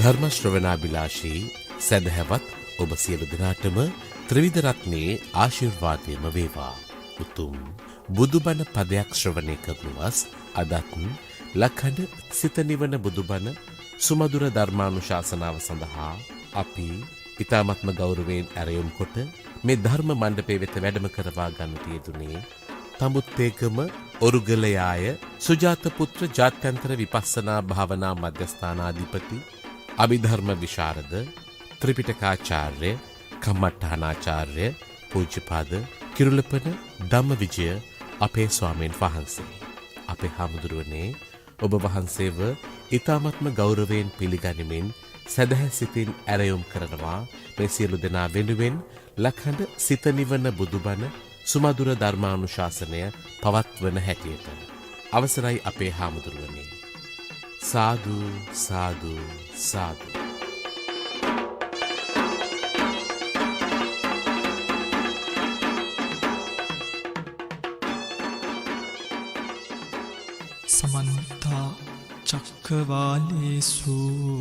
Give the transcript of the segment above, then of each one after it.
ධර්ම ශ්‍රවණාබිලාෂී සදහැවත් ඔබ සියලු දෙනාටම ත්‍රිවිධ රත්නයේ ආශිර්වාදයම වේවා. උතුම් බුදුබණ පදයක් ශ්‍රවණය කරනවස් අදත් ලක්හඬ සිත නිවන බුදුබණ සුමధుර ධර්මානුශාසනාව සඳහා අපි ඉතාමත්ම ගෞරවයෙන් ඇරයුම් කොට මේ ධර්ම මණ්ඩපයේ වෙත වැඩම කරවා ගන්නට යෙදුනේ තඹුත්තේකම ඔරුගලයාය සුජාත පුත්‍ර ජාත්‍යන්තර විපස්සනා භාවනා මධ්‍යස්ථානාධිපති අභිධර්ම විශාරද ත්‍රිපිටකාචාර්ය කම්මට්ටානාචාර්ය පූජ්‍යපාද කිරුළපන ධම්මවිජය අපේ ස්වාමීන් වහන්සේ. අපේ හාමුදුරුවනේ ඔබ වහන්සේව ඉතාමත්ම ගෞරවයෙන් පිළිගනිමින් සදහැ සිතින් ඇරයුම් කරනවා මේ සියලු දෙනා වෙනුවෙන් ලක්හඬ සිත නිවන බුදුබණ සුමధుර ධර්මානුශාසනය පවත්වන හැටියට. අවසරයි අපේ හාමුදුරුවනේ. සාදු සාදු සාදු. සමන්ත චක්කවාලේසු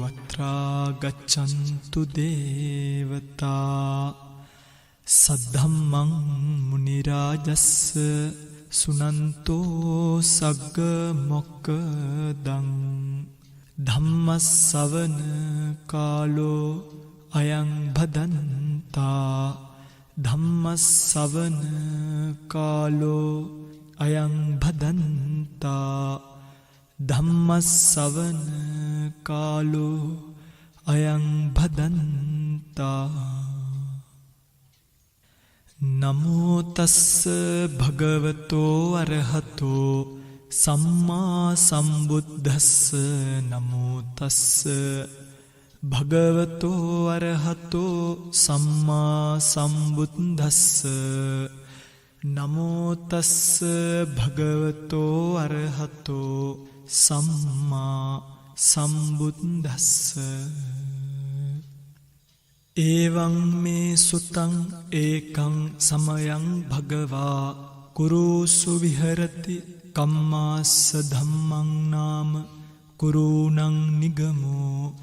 අත්‍රා ගච්ඡන්තු දේවතා සද්ධම්මං මුනි රාජස්ස සුනන්තෝ සග්ග මොක්ඛදං ධම්මස්සවන කාලෝ අයං භදන්තා ධම්මස්සවන කාලෝ අයං භදන්තා ධම්මස්සවන කාලෝ අයං භදන්තා. නමෝ තස්ස භගවතෝ අරහතෝ සම්මා සම්බුද්දස්ස. නමෝ තස්ස භගවතෝ අරහතෝ සම්මා සම්බුද්දස්ස. නමෝ තස්ස භගවතෝ අරහතෝ සම්මා සම්බුද්දස්ස. එවං මේ සුතං ඒකං සමයං භගවා කුරුසු විහරති කම්මාස්ස ධම්මං නාම කුරුණං නිගමෝ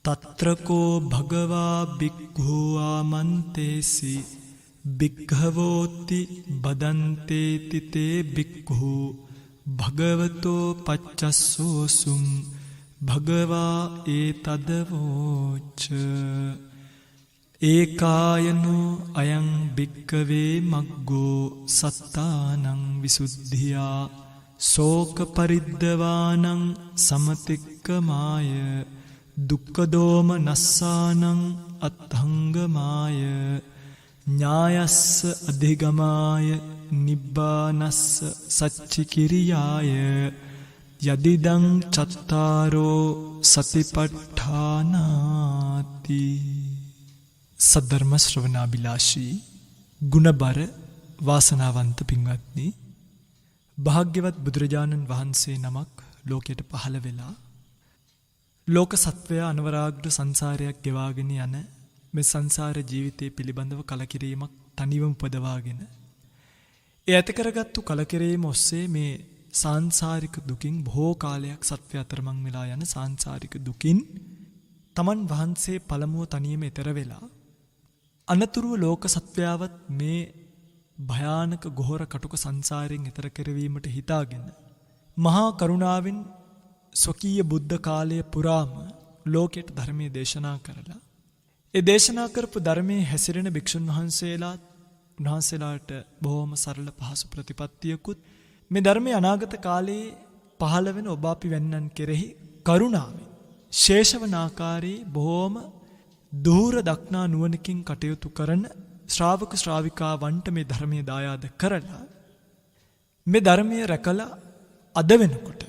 තත්‍රකෝ භගවා භික්ඛු ආමන්තේසි භික්ඛවෝති බදන්තේති තේ භික්ඛු භගවතෝ පච්චස්සෝසුං භගවා ඒතදවෝච. ඒකායනෝ අයං භික්ඛවේ මග්ගෝ සත්තානං විසුද්ධියා සෝක පරිද්දවානං සමතික්කමාය දුක්ඛදෝම නස්සානං අත්ථංගමාය ඥායස්ස අධිගමාය නිබ්බානස්ස සච්චිකිරියාය යදිදං චත්තාරෝ සතිපට්ඨානාති. සද්ධර්ම ශ්‍රවණාබිලාෂී ගුණබර වාසනාවන්ත පින්වත්නි, භාග්‍යවත් බුදුරජාණන් වහන්සේ නමක් ලෝකයට පහළ වෙලා ලෝක සත්වයා අනවරාග්‍ර සංසාරයක් ගෙවාගෙන යන මේ සංසාර ජීවිතය පිළිබඳව කලකිරීමක් තනිවම උපදවාගෙන ඒ ඇති කරගත්තු කලකිරීම ඔස්සේ මේ සාංසාරික දුකින් බොහෝ කාලයක් සත්වය අතරමං වෙලා යන සාංසාරික දුකින් තමන් වහන්සේ පළමුව තනියම එතර වෙලා අනතුරුව ලෝක සත්වයාවත් මේ භයානක ගොහොර කටුක සංසාරයෙන් එතර කරවීමට හිතාගෙන මහා කරුණාවෙන් ස්වකීය බුද්ධ කාලය පුරාම ලෝකයට ධර්මයේ දේශනා කරලා ඒ දේශනා කරපු ධර්මයේ හැසිරෙන භික්ෂුන් වහන්සේලාත් උන්වහන්සේලාට බොහොම සරල පහසු ප්‍රතිපත්තියකුත් මේ ධර්මයේ අනාගත කාලයේ පහළ වෙන ඔබ අපි වෙන්නන් කෙරෙහි කරුණාවෙන් ශේෂවන ආකාරයේ බොහොම දුර දක්නා නුවණකින් කටයුතු කරන ශ්‍රාවක ශ්‍රාවිකාවන්ට මේ ධර්මයේ දායාද කරලා මේ ධර්මයේ රැකලා අද වෙනකොට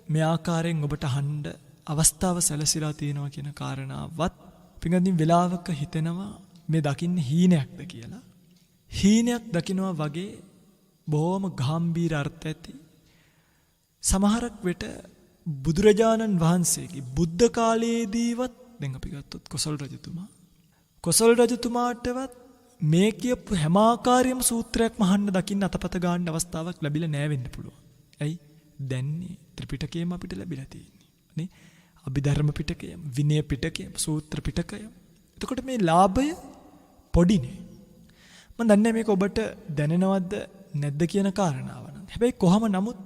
මේ ආකාරයෙන් ඔබට අහන්න අවස්ථාව සැලසීලා තියෙනවා කියන කාරණාවත් පින්වත්නි වෙලාවක හිතෙනවා මේ දකින්නේ හීනයක්ද කියලා. හීනයක් දකිනවා වගේ බොහොම ගැඹීර අර්ථ ඇති සමහරක් වෙට බුදුරජාණන් වහන්සේගේ බුද්ධ කාලයේදීවත් දැන් අපි ගත්තොත් කොසල් රජතුමාටවත් මේ කියපු හැම ආකාරයේම සූත්‍රයක්ම අහන්න දකින්න අතපත ගන්න අවස්ථාවක් ලැබිලා නෑ වෙන්න පුළුවන්. ඇයි? දැන් ත්‍රිපිටකයම අපිට ලැබිලා තියෙන්නේ. නේ? අභිධර්ම පිටකය, විනය පිටකය, සූත්‍ර පිටකය. එතකොට මේ ලාභය පොඩිනේ. මම දන්නේ මේක ඔබට දැනෙනවද නැද්ද කියන කාරණාව නම්. හැබැයි කොහොම නමුත්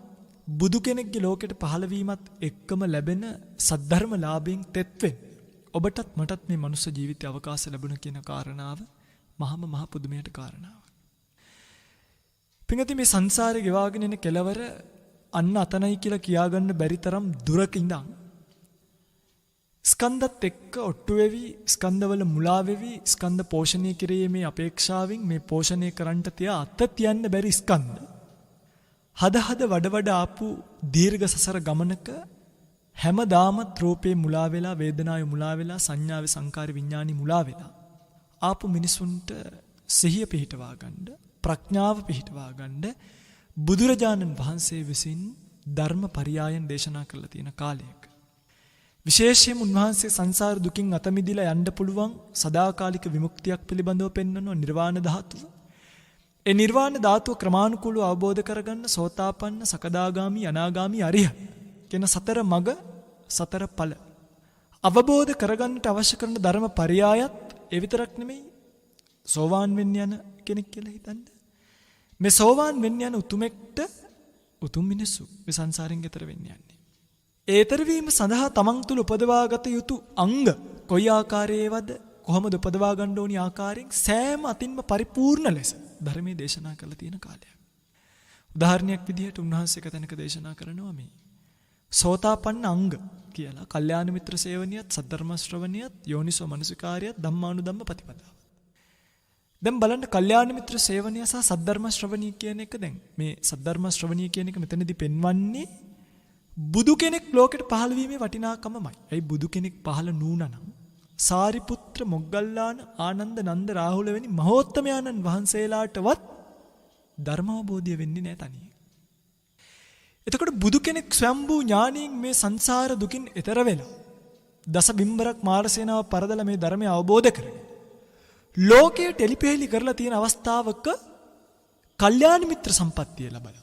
බුදු කෙනෙක්ගේ ලෝකෙට පහළ වීමත් එක්කම ලැබෙන සද්ධර්ම ලාභයෙන් තෙත්වෙන් ඔබටත් මටත් මේ මනුස්ස ජීවිතය අවකාශ ලැබුණ කියන කාරණාව මහ පුදුමයට කාරණාවක්. පින්වත්නි මේ සංසාරේ ගෙවාගෙන යන කෙලවර අන්න අතනයි කියලා කියාගන්න බැරි තරම් දුරක ඉඳන් ස්කන්ධත් එක්ක ඔට්ටු වෙවි, ස්කන්ධවල මුලා වෙවි, ස්කන්ධ පෝෂණය කිරීමේ අපේක්ෂාවෙන් මේ පෝෂණය කරන්නට තියා අත තියන්න බැරි ස්කන්ධ. හද වඩ ආපු දීර්ඝ සසර ගමනක හැමදාමත් රූපේ මුලා වෙලා, වේදනාවේ මුලා වෙලා, සංඥාවේ සංකාරේ විඥානි මුලා වෙලා ආපු මිනිසුන්ට සිහිය පිහිටවා ගන්න, ප්‍රඥාව පිහිටවා ගන්න බුදුරජාණන් වහන්සේ විසින් ධර්ම පරියායන් දේශනා කරලා තියෙන කාලයක. විශේෂයෙන්ම උන්වහන්සේ සංසාර දුකින් අත මිදලා යන්න පුළුවන් සදාකාලික විමුක්තියක් පිළිබඳව පෙන්වන නිර්වාණ ධාතුව. ඒ නිර්වාණ ධාතුව ක්‍රමානුකූලව අවබෝධ කරගන්න සෝතාපන්න, සකදාගාමි, අනාගාමි, අරිහත් කියන සතර මග, සතර ඵල අවබෝධ කරගන්නට අවශ්‍ය කරන ධර්ම පරියායත් ඒ විතරක් නෙමෙයි සෝවාන් වෙන්න යන කෙනෙක් කියලා හිතන්න. මේ සෝවාන් වෙන්න යන උතුමෙක්ට උතුම් මිනිස්සු මේ සංසාරයෙන් ඈතර වෙන්න යන්නේ. ඒතර වීම සඳහා තමන් තුළ උපදවාගත යුතු අංග කොයි ආකාරයේවද, කොහොමද උපදවා ගන්න ඕනි ආකාරයෙන් සෑම අතින්ම පරිපූර්ණ ලෙස ධර්මයේ දේශනා කරලා තියෙන කාලයක්. උදාහරණයක් විදිහට උන්වහන්සේ එක තැනක දේශනා කරනවා මේ සෝතාපන්න අංග කියලා. කල්යාණ මිත්‍ර සේවනියත්, සද්ධර්ම ශ්‍රවණියත්, යෝනිසෝ මනසිකාරයත්, ධම්මානුධම්ම ප්‍රතිපදාව. දැන් බලන්න කල්යාණ මිත්‍ර සේවනිය සහ සද්ධර්ම ශ්‍රවණිය කියන එක දැන් මේ සද්ධර්ම ශ්‍රවණිය කියන එක මෙතනදී පෙන්වන්නේ බුදු කෙනෙක් ලෝකෙට පහළ වීමේ වටිනාකමයි. ඇයි බුදු කෙනෙක් පහළ නුණනම් සාරිපුත්‍ර, මොග්ගල්ලාන, ආනන්ද, නන්ද, රාහුල වැනි මහෝත්තමයන්න් වහන්සේලාටවත් ධර්ම අවබෝධය වෙන්නේ නැහැ තනියෙන්. එතකොට බුදු කෙනෙක් ස්වයම්බූ ඥාණයෙන් මේ සංසාර දුකින් එතර වෙලා දස බිම්බරක් මාරසේනාව පරදලා මේ ධර්මය අවබෝධ කරගෙන ලෝකයේ ටෙලිපෙහෙලි කරලා තියෙන අවස්ථාවක කල්යාණ මිත්‍ර සම්පත්තිය ලැබලා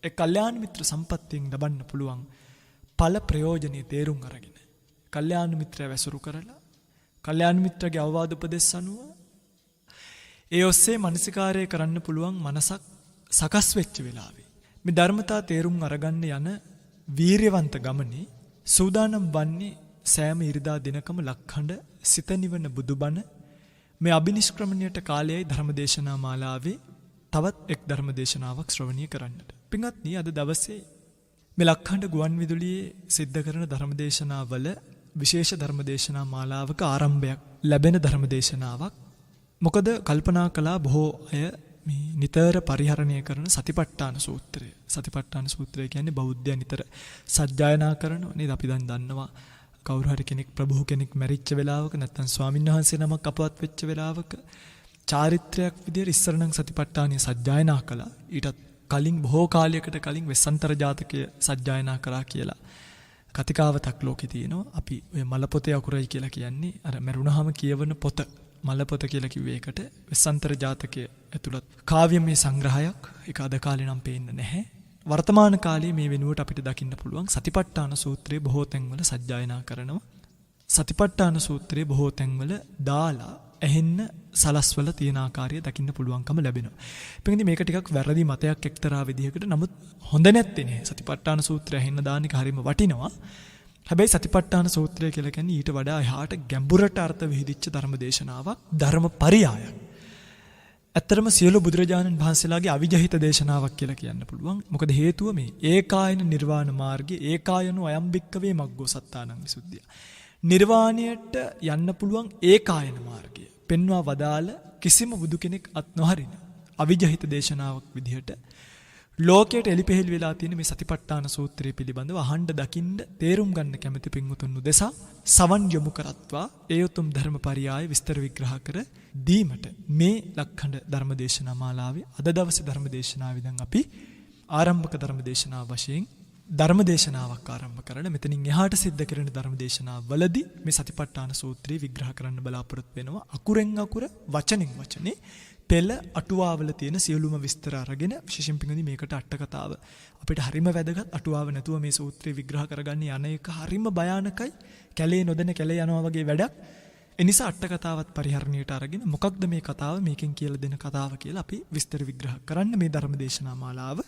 ඒ කල්යාණ මිත්‍ර සම්පත්තියෙන් ලබන්න පුළුවන් ඵල ප්‍රයෝජනෙ තේරුම් අරගෙන කල්යාණ මිත්‍රය වැසුරු කරලා කල්යාණ මිත්‍රගේ අවවාද උපදෙස් අනුව ඒ ඔස්සේ මනසිකාරය කරන්න පුළුවන් මනසක් සකස් වෙච්ච වෙලාවේ මේ ධර්මතා තේරුම් අරගන්න යන වීරියවන්ත ගමනේ සූදානම් වන්නේ සෑම ඉරිදා දිනකම ලක්හඬ සිත නිවන බුදුබණ මේ අබිනිෂ්ක්‍රමණයට කාලයයි ධර්මදේශනා මාලාවේ තවත් එක් ධර්මදේශනාවක් ශ්‍රවණය කරන්නට. පින්වත්නි අද දවසේ මේ ලක්හඬ ගුවන් විදුලියේ සිද්ධ කරන ධර්මදේශනාවල විශේෂ ධර්මදේශනා මාලාවක ආරම්භයක් ලැබෙන ධර්මදේශනාවක්. මොකද කල්පනා කළා බොහෝ අය මේ නිතර පරිහරණය කරන සතිපට්ඨාන සූත්‍රය. සතිපට්ඨාන සූත්‍රය කියන්නේ බෞද්ධයන් නිතර සජ්ජායනා කරනවා නේද? අපි දැන් දන්නවා කවුරු හරි කෙනෙක් ප්‍රභූ කෙනෙක් මැරිච්ච වෙලාවක නැත්නම් ස්වාමීන් වහන්සේ නමක් අපවත් වෙච්ච වෙලාවක චාරිත්‍රයක් විදියට ඉස්සර නම් සතිපට්ඨානිය සජ්ජායනා කළා. ඊටත් කලින් බොහෝ කාලයකට කලින් වෙස්සන්තර ජාතකය සජ්ජායනා කරා කියලා කතිකාවතක් ලෝකේ තියෙනවා. අපි ඔය මලපොතේ අකුරයි කියලා කියන්නේ අර මරුණාම කියවන පොත මලපොත කියලා කිව්වේ ඒකට. වෙස්සන්තර ජාතකයේ ඇතුළත් කාව්‍යමය සංග්‍රහයක්. ඒක අද කාලේ නම් පේන්නේ නැහැ. වර්තමාන කාලයේ මේ වෙනුවට අපිට දකින්න පුළුවන් සතිපට්ඨාන සූත්‍රයේ බොහෝ තැන්වල සජ්ජායනා කරනවා. සතිපට්ඨාන සූත්‍රයේ බොහෝ තැන්වල දාලා ඇහෙන්න සලස්වල තියෙන ආකාරය දකින්න පුළුවන්කම ලැබෙනවා. පිටින් මේක ටිකක් වැරදි මතයක් එක්තරා විදිහකට. නමුත් හොඳ නැත්තේ නේ. සතිපට්ඨාන සූත්‍රය ඇහෙන්න දාන එක හරියම වටිනවා. හැබැයි සතිපට්ඨාන සූත්‍රය කියලා කියන්නේ ඊට වඩා එහාට ගැඹුරට අර්ථ විහිදිච්ච ධර්මදේශනාවක්, ධර්ම පරියායක්. ඇත්තටම සියලු බුදුරජාණන් වහන්සේලාගේ අවිජහිත දේශනාවක් කියලා කියන්න පුළුවන්. මොකද හේතුව මේ ඒකායන නිර්වාණ මාර්ගයේ ඒකායනෝ අයම්බික්කවේ මග්ගෝ සත්තානං විසුද්ධිය. නිර්වාණයට යන්න පුළුවන් ඒකායන මාර්ගය පෙන්වා වදාළ කිසිම බුදු කෙනෙක් අත් නොහරින අවිජහිත දේශනාවක් විදිහට ලෝකයට එලිපෙහෙලි වෙලා තියෙන මේ සතිපට්ඨාන සූත්‍රය පිළිබඳව අහන්න දකින්න තේරුම් ගන්න කැමති පින්වුතුන් උදෙසා සවන් යොමු කරත්වා ඒ උතුම් ධර්මපරියාය විස්තර විග්‍රහ කර දීමට මේ ලක්හඬ ධර්මදේශනා මාලාවේ අද දවසේ ධර්මදේශනාවේ දැන් අපි ආරම්භක ධර්මදේශනාව වශයෙන් ධර්මදේශනාවක් ආරම්භ කරලා මෙතනින් එහාට සිද්ධ කරන ධර්මදේශනාවලදී මේ සතිපට්ඨාන සූත්‍රය විග්‍රහ කරන්න බලාපොරොත්තු වෙනවා. අකුරෙන් අකුර, වචනෙන් වචනේ පෙළ අටුවාවල තියෙන සියලුම විස්තර අරගෙන විශේෂයෙන් පින්වත්නි මේකට අට කතාව අපිට හරිම වැදගත්. අටුවාව නැතුව මේ සූත්‍රය විග්‍රහ කරගන්න යන එක හරිම භයානකයි. කැලේ නොදැන කැලේ යනවා වගේ වැඩක්. ඒ නිසා අට කතාවත් පරිහරණයට අරගෙන මොකක්ද මේ කතාව මේකෙන් කියලා දෙන කතාව කියලා අපි විස්තර විග්‍රහ කරන්න මේ ධර්ම දේශනා මාලාව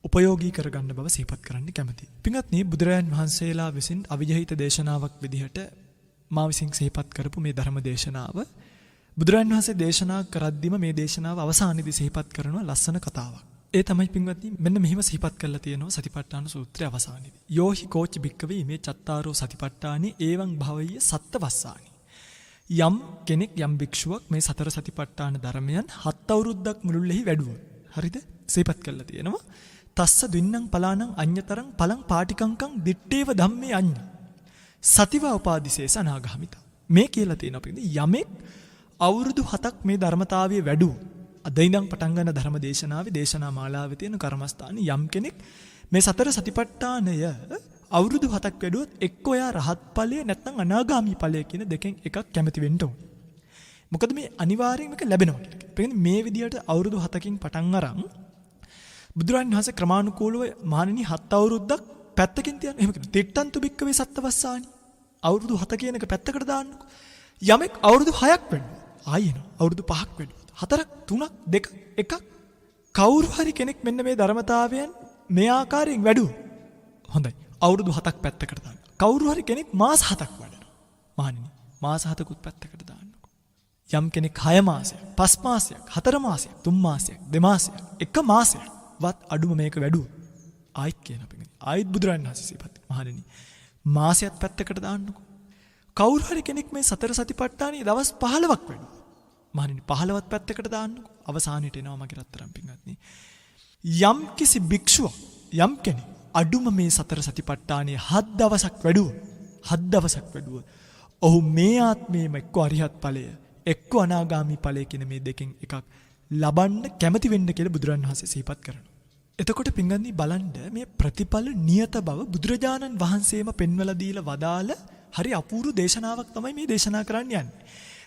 උපයෝගී කරගන්න බව සිහිපත් කරන්න කැමතියි. පින්වත්නි බුදුරජාන් වහන්සේලා විසින් අවිජහිත දේශනාවක් විදිහට මා විසින් සිහිපත් කරපු මේ ධර්ම දේශනාව බුදුරජාන් වහන්සේ දේශනා කරද්දිම මේ දේශනාව අවසානයේදී සිහිපත් කරන ලස්සන කතාවක්. ඒ තමයි පින්වත්නි මෙන්න මෙහිම සිහිපත් කරලා තියෙනවා සතිපට්ඨාන සූත්‍රයේ අවසානයේදී. යෝහි කෝච භික්කවේ මේ චත්තාරෝ සතිපට්ඨානි එවං භවය සත්තවස්සානි. යම් කෙනෙක් යම් භික්ෂුවක් මේ සතර සතිපට්ඨාන ධර්මයන් 7 අවුරුද්දක් මුළුල්ලෙහි වැඩුවොත්. හරිද? සිහිපත් කරලා තියෙනවා. තස්ස දින්නම් පලානම් අඤ්‍යතරං පලං පාටිකංකං දිත්තේව ධම්මේ අඤ්ඤ. සතිවා උපාදිසේස අනාගාමිත. මේ කියලා තියෙනවා පිටින් යමෙක් අවුරුදු 7ක් මේ ධර්මතාවයේ වැඩුවෝ. අද ඉඳන් පටන් ගන්න ධර්ම දේශනාවේ දේශනා මාලාවේ තියෙන කර්මස්ථානයේ යම් කෙනෙක් මේ සතර සතිපට්ඨානය අවුරුදු 7ක් වැඩුවොත් එක්ක ඔයා රහත් ඵලය නැත්නම් අනාගාමී ඵලය කියන දෙකෙන් එකක් කැමති වෙන්න ඕන. මොකද මේ අනිවාර්යයෙන්ම එක ලැබෙනවා කියලා. මේ විදියට අවුරුදු 7කින් පටන් අරන් බුදුරජාණන් වහන්සේ ක්‍රමානුකූලව මහණෙනි 7 අවුරුද්දක් පැත්තකින් තියන්න. එහෙම කිව්වා. තිට්ඨන්තු බික්කවේ සත්තවස්සානි. අවුරුදු 7 කියන එක පැත්තකට දාන්නකො. යමෙක් අවුරුදු 6ක් වැඩුවා. ආයෙන අවුරුදු 5ක් වැඩුවා. 4ක් 3ක් 2ක් 1ක් කවුරු හරි කෙනෙක් මෙන්න මේ ධර්මතාවයන් මේ ආකාරයෙන් වැඩුවා. හොඳයි. අවුරුදු 7ක් පැත්තකට දාන්න. කවුරු හරි කෙනෙක් මාස 7ක් වඩනවා. මහණෙනි මාස 7කුත් පැත්තකට දාන්නකො. යම් කෙනෙක් 6 මාසයක්, 5 මාසයක්, 4 මාසයක්, 3 මාසයක්, 2 මාසයක්, 1 මාසයක් වත් අඩුම මේක වැඩුවා. ආයිත් කියන පිටින්. ආයිත් බුදුරජාණන් වහන්සේ සිහිපත්. මහණෙනි මාසයක් පැත්තකට දාන්නකො. කවුරු හරි කෙනෙක් මේ සතර සතිපට්ඨානයේ දවස් 15ක් වැඩුවා. මහණෙනි 15ක් පැත්තකට දාන්නකො. අවසානයේට එනවා මගේ රත්තරන් පින්වත්නි. යම් කිසි භික්ෂුවක් යම් කෙනෙක් අඩුම මේ සතර සතිපට්ඨානයේ 7 දවසක් වැඩුවා. 7 දවසක් වැඩුවා. ඔහු මේ ආත්මයේම එක්ක අරිහත් ඵලය එක්ක අනාගාමී ඵලය කියන මේ දෙකෙන් එකක් ලබන්න කැමති වෙන්න කියලා බුදුරජාණන් වහන්සේ සිහිපත් කරනවා. එතකොට පින්වත්නි බලන්න මේ ප්‍රතිඵල නියත බව බුදුරජාණන් වහන්සේම පෙන්වලා දීලා වදාළ හරි අපූර්ව දේශනාවක් තමයි මේ දේශනා කරන්න යන්නේ.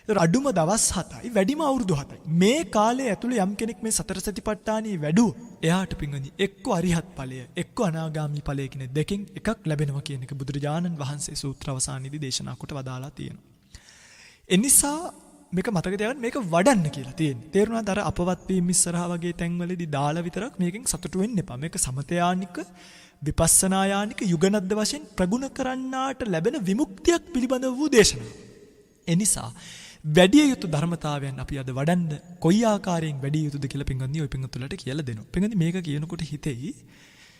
ඒතර අඩුම දවස් 7යි වැඩිම අවුරුදු 7යි. මේ කාලය ඇතුළේ යම් කෙනෙක් මේ සතර සතිපට්ඨානිය වැඩුව එයාට පින්වත්නි එක්ක අරිහත් ඵලය එක්ක අනාගාමී ඵලය කියන දෙකෙන් එකක් ලැබෙනවා කියන එක බුදුරජාණන් වහන්සේ සූත්‍ර අවසානයේදී දේශනා කොට වදාලා තියෙනවා. එනිසා මේක මතක තියාගන්න මේක වඩන්න කියලා තියෙන්නේ. තේරුණාද? අර අපවත් වීම ඉස්සරහා වගේ තැන්වලදී දාලා විතරක් මේකෙන් සතුටු වෙන්න එපා. මේක සමතයානික විපස්සනායානික යුගනද්ද වශයෙන් ප්‍රගුණ කරන්නාට ලැබෙන විමුක්තියක් පිළිබඳ වූ දේශනාවක්. එනිසා වැඩි යුතු ධර්මතාවයන් අපි අද වඩන්න කොයි ආකාරයෙන් වැඩි යුතුද කියලා පින්වත්නි ඔය පින්වතුන්ලට කියලා දෙනවා. පින්වත්නි මේක කියනකොට හිතෙයි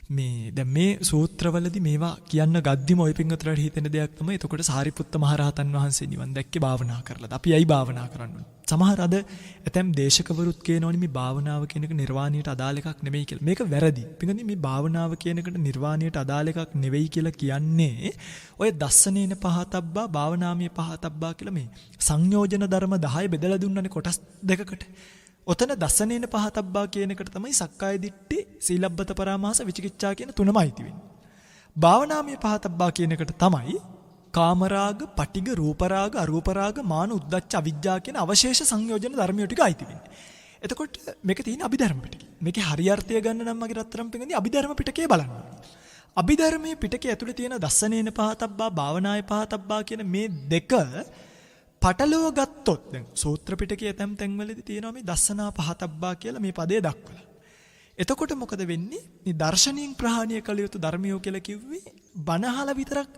මේ දැන් මේ සූත්‍රවලදී මේවා කියන්න ගද්දිම ඔය පින්වතුන්ලට හිතෙන දෙයක් තමයි එතකොට සාරිපුත්ත මහරහතන් වහන්සේ නිවන් දැක්කේ භාවනා කරලාද? අපි ඇයි භාවනා කරන්නේ? සමහර අද ඇතැම් දේශකවරුත් කියනවනේ මේ භාවනාව කියන එක නිර්වාණයට අදාළ එකක් නෙමෙයි කියලා. මේක වැරදි. පින්වත්නි මේ භාවනාව කියන එකට නිර්වාණයට අදාළ එකක් නෙවෙයි කියලා කියන්නේ ඔය දස්සනේන පහතබ්බා භාවනාමය පහතබ්බා කියලා මේ සංයෝජන ධර්ම 10 බෙදලා දුන්නනේ කොටස් දෙකකට. ඔතන දස්සනේන පහතබ්බා කියන එකට තමයි සක්කාය දිට්ඨි, සීලබ්බත පරාමාස, විචිකිච්ඡා කියන තුනම අයිති වෙන්නේ. භාවනාමය පහතබ්බා කියන එකට තමයි කාමරාග, පටිග, රූපරාග, අරූපරාග, මාන, උද්ධච්ච, අවිජ්ජා කියන අවශේෂ සංයෝජන ධර්මිය ටික අයිති වෙන්නේ. එතකොට මේක තියෙන අභිධර්ම පිටකේ. මේකේ හරි අර්ථය ගන්න නම් මගේ රත්තරන් පිටින්දී අභිධර්ම පිටකේ බලන්න. අභිධර්මයේ පිටකේ ඇතුලේ තියෙන දස්සනේන පහතබ්බා, භාවනාය පහතබ්බා කියන මේ දෙක පටලව ගත්තොත් දැන් සූත්‍ර පිටකයේ ඇතැම් තැන්වලදී තියෙනවා මේ දස්සනා පහතබ්බා කියලා මේ පදේ දක්වලා. එතකොට මොකද වෙන්නේ? මේ දර්ශනීය ප්‍රහාණය කළ යුතු ධර්මියෝ කියලා කිව්වේ බණහල විතරක්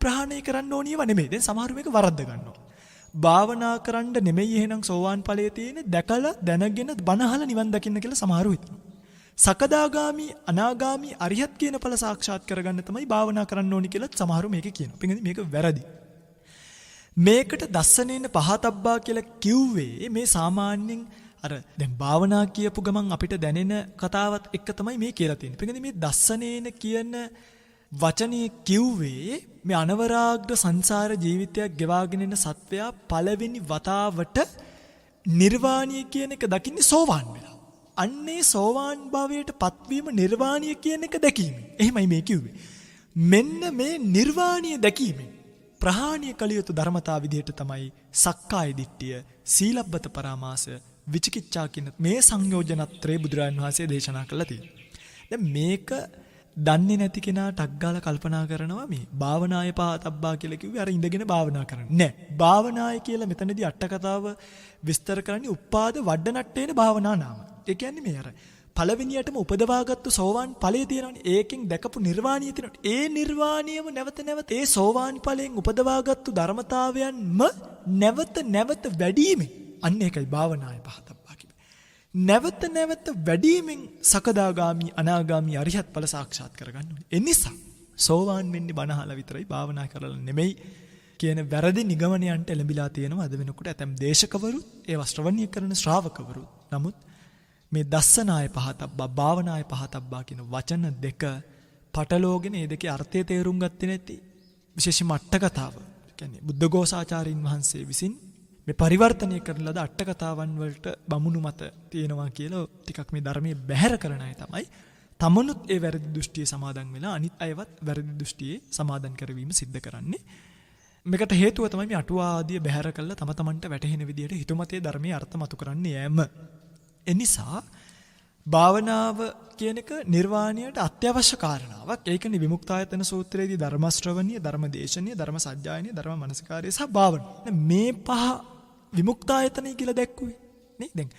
ප්‍රහාණය කරන්න ඕනියව නෙමෙයි. දැන් සමහරු මේක වරද්ද ගන්නවා. භාවනා කරන්න නෙමෙයි එහෙනම් සෝවාන් ඵලයේ තියෙන දැකලා දැනගෙන බණහල නිවන් දකින්න කියලා සමහරු හිතනවා. සකදාගාමි, අනාගාමි, අරිහත් කියන ඵල සාක්ෂාත් කරගන්න තමයි භාවනා කරන්න ඕනි කියලා සමහරු මේක කියනවා. මේක වැරදි. මේකට දස්සනේන පහතබ්බා කියලා කිව්වේ මේ සාමාන්‍යයෙන් අර දැන් භාවනා කියපු ගමන් අපිට දැනෙන කතාවත් එක්ක තමයි මේ කියලා තියෙන්නේ. මේ දස්සනේන කියන වචනේ කිව්වේ මේ අනවරාග්‍ර සංසාර ජීවිතයක් ගෙවාගෙන යන සත්වයා පළවෙනි වතාවට නිර්වාණය කියන එක දකින්නේ සෝවාන් වෙලා. අන්නේ සෝවාන් භාවයට පත්වීම නිර්වාණය කියන එක දැකීම. එහෙමයි මේ කිව්වේ. මෙන්න මේ නිර්වාණය දැකීමෙන් ප්‍රහාණය කළ යුතු ධර්මතා විදිහට තමයි සක්කාය දිට්ඨිය, සීලබ්බත පරාමාස, විචිකිච්ඡා කියන මේ සංයෝජනත්‍රේ බුදුරජාණන් වහන්සේ දේශනා කළා තියෙනවා. දැන් මේක දන්නේ නැති කෙනා ටක් ගාලා කල්පනා කරනවා මේ භාවනාය පහතබ්බා කියලා කිව්වේ අර ඉඳගෙන භාවනා කරන්න. නෑ. භාවනාය කියලා මෙතනදී අට කතාව විස්තර කරන්නේ උපාද වඩනට්ටේන භාවනා නාම. ඒ කියන්නේ මේ අර පළවෙනියටම උපදවාගත්තු සෝවාන් ඵලයේ තියෙනවනේ. ඒකෙන් දැකපු නිර්වාණිය තියෙනවනේ. ඒ නිර්වාණියම නැවත නැවත ඒ සෝවාන් ඵලයෙන් උපදවාගත්තු ධර්මතාවයන්ම නැවත නැවත වැඩිමින් අන්න ඒකයි භාවනාය පහතබ්බා කිව්වේ. නැවත නැවත වැඩිමින් සකදාගාමි අනාගාමි අරිහත් ඵල සාක්ෂාත් කරගන්න ඕනේ. ඒ නිසා සෝවාන් වෙන්නේ බණ අහලා විතරයි භාවනා කරලා නෙමෙයි කියන වැරදි නිගමනයන්ට එළඹිලා තියෙනවා අද වෙනකොට ඇතම් දේශකවරුත් ඒවා ශ්‍රවණීය කරන ශ්‍රාවකවරුත්. නමුත් මේ දස්සනාය පහතබ්බා භාවනාය පහතබ්බා කියන වචන දෙක පටලෝගෙන ඒ දෙකේ අර්ථය තේරුම් ගත්තේ නැති විශේෂම අට කතාව. කියන්නේ බුද්ධඝෝසාචාර්යින් වහන්සේ විසින් මේ පරිවර්තනය කරන ලද අට කතාවන් වලට බමුණු මත තියෙනවා කියලා ටිකක් මේ ධර්මයේ බැහැර කරන අය තමයි තමනුත් ඒ වැරදි දෘෂ්ටියේ සමාදන් වෙලා අනිත් අයවත් වැරදි දෘෂ්ටියේ සමාදන් කරවීම සිද්ධ කරන්නේ. මේකට හේතුව තමයි මේ අටුවා ආදිය බැහැර කළා තම තමන්ට වැටහෙන විදිහට හිතුමතේ ධර්මයේ අර්ථ මතු කරන්නේ යෑම. එනිසා භාවනාව කියන එක නිර්වාණයට අත්‍යවශ්‍ය කාරණාවක්. ඒකනේ විමුක්තායතන සූත්‍රයේදී ධර්ම ශ්‍රවණීය, ධර්ම දේශනීය, ධර්ම සජ්ජායනීය, ධර්ම මනසිකාරය සහ භාවනාව. මේ පහ විමුක්තායතනයි කියලා දැක්කුවේ. නේ? දැන්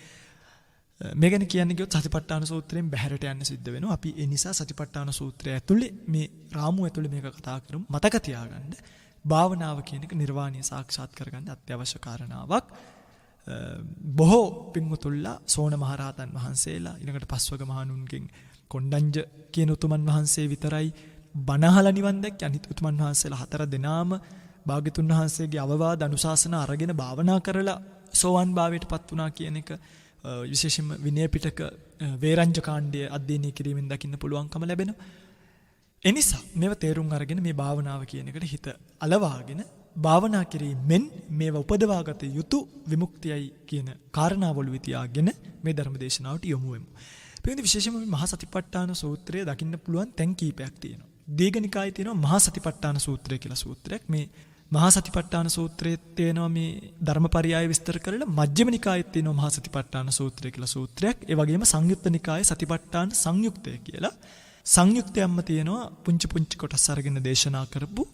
මේ ගැන කියන්නේ කිව්වොත් සතිපට්ඨාන සූත්‍රයෙන් බැහැරට යන්න සිද්ධ වෙනවා. අපි ඒ නිසා සතිපට්ඨාන සූත්‍රය ඇතුලේ මේ රාමුව ඇතුලේ මේක කතා කරමු. මතක තියාගන්න. භාවනාව කියන එක නිර්වාණය සාක්ෂාත් කරගන්න අත්‍යවශ්‍ය කාරණාවක්. බොහෝ පින්වතුන්ලා සෝන මහරහතන් වහන්සේලා ඊළඟට පස්වග මහණුන්ගෙන් කොණ්ඩඤ්ඤ කියන උතුමන් වහන්සේ විතරයි බණ අහලා නිවන් දැක්කේ. අනිත් උතුමන් වහන්සේලා හතර දෙනාම භාග්‍යතුන් වහන්සේගේ අවවාද අනුශාසනා අරගෙන භාවනා කරලා සෝවාන් භාවයටපත් වුණා කියන එක විශේෂයෙන්ම විනය පිටක වේරංජ කාණ්ඩය අධ්‍යයනය කිරීමෙන් දකින්න පුළුවන්කම ලැබෙනවා. එනිසා මේව තේරුම් අරගෙන මේ භාවනාව කියන එකට හිත අලවාගෙන භාවනා කිරීමෙන් මේව උපදවාගත යුතු විමුක්තියයි කියන කාරණාවලු තියාගෙන මේ ධර්ම දේශනාවට යොමු වෙමු. පිළිඳ විශේෂයෙන්ම මේ මහා සතිපට්ඨාන සූත්‍රය දකින්න පුළුවන් තැන් කීපයක් තියෙනවා. දීඝනිකායේ තියෙනවා මහා සතිපට්ඨාන සූත්‍රය කියලා සූත්‍රයක්. මේ මහා සතිපට්ඨාන සූත්‍රයේ තියෙනවා මේ ධර්මපරියාය විස්තර කරලා මජ්ක්‍ධිම නිකායේ තියෙනවා මහා සතිපට්ඨාන සූත්‍රය කියලා සූත්‍රයක්. ඒ වගේම සංයුත්ත නිකායේ සතිපට්ඨාන සංයුක්තය කියලා සංයුක්තයක්ම තියෙනවා පුංචි පුංචි කොටස් අරගෙන දේශනා කරපු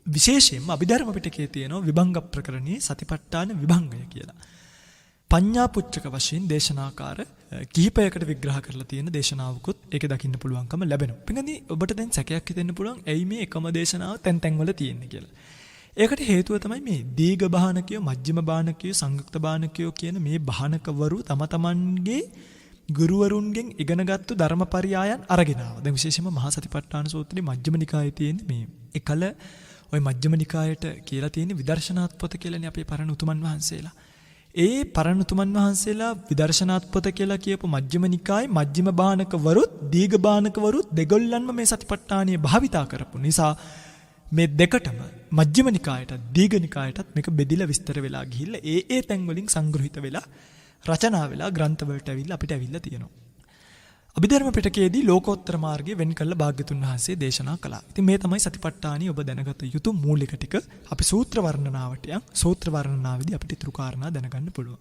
විශේෂයෙන්ම අභිධර්ම පිටකයේ තියෙනවා විභංග ප්‍රකරණයේ සතිපට්ඨාන විභංගය කියලා. පඤ්ඤා පුච්චක වශයෙන් දේශනාකාර කිහිපයකට විග්‍රහ කරලා තියෙන දේශනාවකුත් ඒකේ දකින්න පුළුවන්කම ලැබෙනවා. පින්ගනි ඔබට දැන් සැකයක් හිතෙන්න පුළුවන් ඇයි මේ එකම දේශනාව තැන් තැන් වල තියෙන්නේ කියලා. ඒකට හේතුව තමයි මේ දීඝ බාහනකයෝ, මජ්ක්‍ධිම බාහනකයෝ, සංයුක්ත බාහනකයෝ කියන මේ බාහනකවරු තම තමන්ගේ ගුරුවරුන්ගෙන් ඉගෙනගත්තු ධර්මපරියායන් අරගෙන ආවා. දැන් විශේෂයෙන්ම මහා සතිපට්ඨාන සූත්‍රයේ මජ්ක්‍ධිම නිකායේ තියෙන මේ එකල ওই මජ්ක්‍ධිම නිකායට කියලා තියෙන විදර්ශනාත් පොත කියලානේ අපේ පරණ උතුමන් වහන්සේලා. ඒ පරණ උතුමන් වහන්සේලා විදර්ශනාත් පොත කියලා කියපු මජ්ක්‍ධිම නිකායේ මජ්ක්‍ධිම බාහනකවරුත් දීඝ බාහනකවරුත් දෙගොල්ලන්ම මේ සතිපට්ඨානිය භාවිතා කරපු නිසා මේ දෙකටම මජ්ක්‍ධිම නිකායටත් දීඝ නිකායටත් මේක බෙදිලා විස්තර වෙලා ගිහිල්ලා ඒ තැන් වලින් සංග්‍රහිත වෙලා රචනා වෙලා ග්‍රන්ථ වලට ඇවිල්ලා අපිට ඇවිල්ලා තියෙනවා. අභිධර්ම පිටකයේදී ලෝකෝත්තර මාර්ගය වෙන් කළ භාග්‍යතුන් වහන්සේ දේශනා කළා. ඉතින් මේ තමයි සතිපට්ඨානිය ඔබ දැනගත යුතු මූලික ටික. අපි සූත්‍ර වර්ණනාවට යන් සූත්‍ර වර්ණනාවේදී අපිට ඊතුරු කාරණා දැනගන්න පුළුවන්.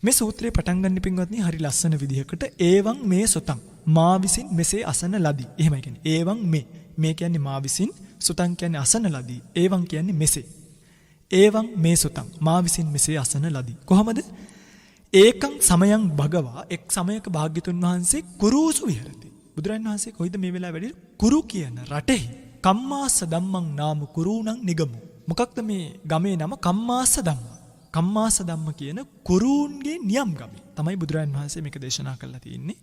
මේ සූත්‍රේ පටන් ගන්න පින්වත්නි හරි ලස්සන විදිහකට ඒවං මේ සුතං මා විසින් මෙසේ අසන ලදී. එහෙමයි කියන්නේ. ඒවං මේ කියන්නේ මා විසින්, සුතං කියන්නේ අසන ලදී. ඒවං කියන්නේ මෙසේ. ඒවං මේ සුතං මා විසින් මෙසේ අසන ලදී. කොහොමද? ඒකං සමයං භගවා එක් සමයක භාග්‍යතුන් වහන්සේ කුරුසු විහෙරති. බුදුරන් වහන්සේ කොයිද මේ වෙලාව වැඩි කුරු කියන රටෙහි කම්මාස ධම්මං නාම කුරුණං නිගමු. මොකක්ද මේ ගමේ නම? කම්මාස ධම්ම. කම්මාස ධම්ම කියන කුරුන්ගේ නියම් ගමේ තමයි බුදුරන් වහන්සේ මේක දේශනා කරලා තියෙන්නේ.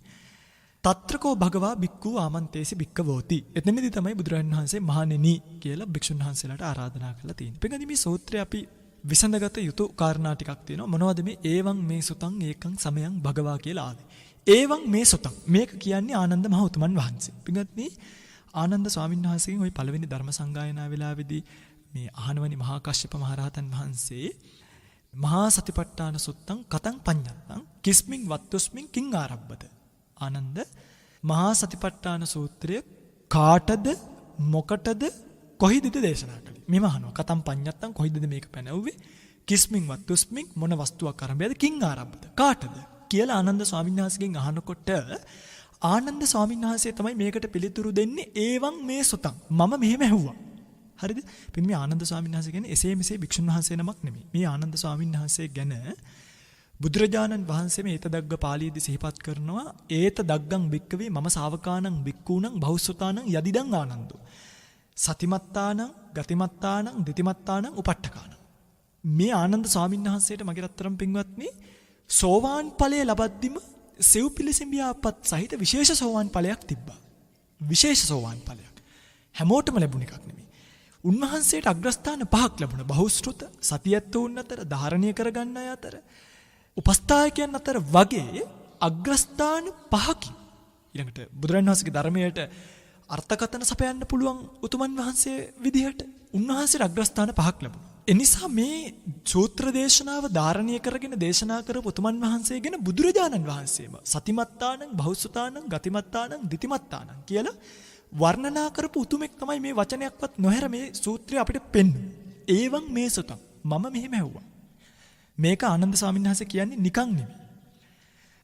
తත්‍රකෝ භගවා බික්ඛු ආමන්තේසි බික්ඛවෝති. එතනදී තමයි බුදුරන් වහන්සේ මහණෙනි කියලා භික්ෂුන් වහන්සේලාට ආරාධනා කරලා තියෙන්නේ. පිටකදී මේ සූත්‍රය අපි විසඳගත යුතු කාරණා ටිකක් තියෙනවා. මොනවද මේ ඒවං මේ සුතං ඒකං සමයං භගවා කියලා ආවේ. ඒවං මේ සුතං මේක කියන්නේ ආනන්ද මහ උතුමන් වහන්සේ. පිටකදී ආනන්ද ස්වාමීන් වහන්සේගෙන් ওই පළවෙනි ධර්ම සංගායනා වෙලාවේදී මේ අහනවනි මහා කශ්‍යප මහ රහතන් වහන්සේ මහා සතිපට්ඨාන සුත්තං කතං පඤ්ඤත්තං කිස්මින් වත්තුස්මින් කිං ආරබ්බත. ආනන්ද මහා සතිපට්ඨාන සූත්‍රය කාටද මොකටද කොහිදද දේශනා කළේ? මෙම අහනවා. කතං පඤ්ඤත්තං කොහිදද මේක පැනවුවේ? කිස්මින් වත්තුස්මින් මොන වස්තුවක් ආරම්භයද? කිං ආරබ්බත. කාටද? කියලා ආනන්ද ස්වාමීන් වහන්සේගෙන් අහනකොට ආනන්ද ස්වාමීන් වහන්සේ තමයි මේකට පිළිතුරු දෙන්නේ ඒවං මේ සුතං මම මෙහෙම ඇහුවා. හරිද? පින් මේ ආනන්ද ස්වාමීන් වහන්සේ කියන්නේ එසේ මෙසේ භික්ෂුන් වහන්සේ නමක් නෙමෙයි. මේ ආනන්ද ස්වාමීන් වහන්සේ ගැන බුදුරජාණන් වහන්සේ මේ ඒතදග්ග පාළියේදී සිහිපත් කරනවා ඒත දග්ගං භික්කවේ මම ශාවකානං භික්ඛූනං බහුසුතානං යදිදං ආනන්දෝ සතිමත්තානං ගතිමත්තානං දිතිමත්තානං උපට්ඨකානං. මේ ආනන්ද ස්වාමීන් වහන්සේට මගේ රත්තරන් පින්වත්නි සෝවාන් ඵලය ලබද්දිම සිව් පිළිසෙඹියාපත් සහිත විශේෂ සෝවාන් ඵලයක් තිබ්බා. විශේෂ සෝවාන් ඵලයක්. හැමෝටම ලැබුණ එකක් නෙමෙයි. උන්වහන්සේට අග්‍රස්ථාන පහක් ලැබුණා. බහුශ්‍රුත සතියත්තුන් අතර ධාරණය කරගන්න අය අතර උපස්ථායකයන් අතර වගේ අග්‍රස්ථාන පහකින් ඊළඟට බුදුරජාණන් වහන්සේගේ ධර්මයට අර්ථකථන සපයන්න පුළුවන් උතුමන් වහන්සේ විදිහට උන්වහන්සේට අග්‍රස්ථාන පහක් ලැබුණා. එනිසා මේ සූත්‍ර දේශනාව ධාරණය කරගෙන දේශනා කරපු උතුමන් වහන්සේ ගැන බුදුරජාණන් වහන්සේම සතිමත්තානං බහුසුතානං ගතිමත්තානං දිතිමත්තානං කියලා වර්ණනා කරපු උතුමෙක් තමයි මේ වචනයක්වත් නොහැර මේ සූත්‍රය අපිට පෙන්වන්නේ. ඒවං මේ සුතං මම මෙහෙම ඇහුවා. මේක ආනන්ද ස්වාමීන් වහන්සේ කියන්නේ නිකන් නෙමෙයි.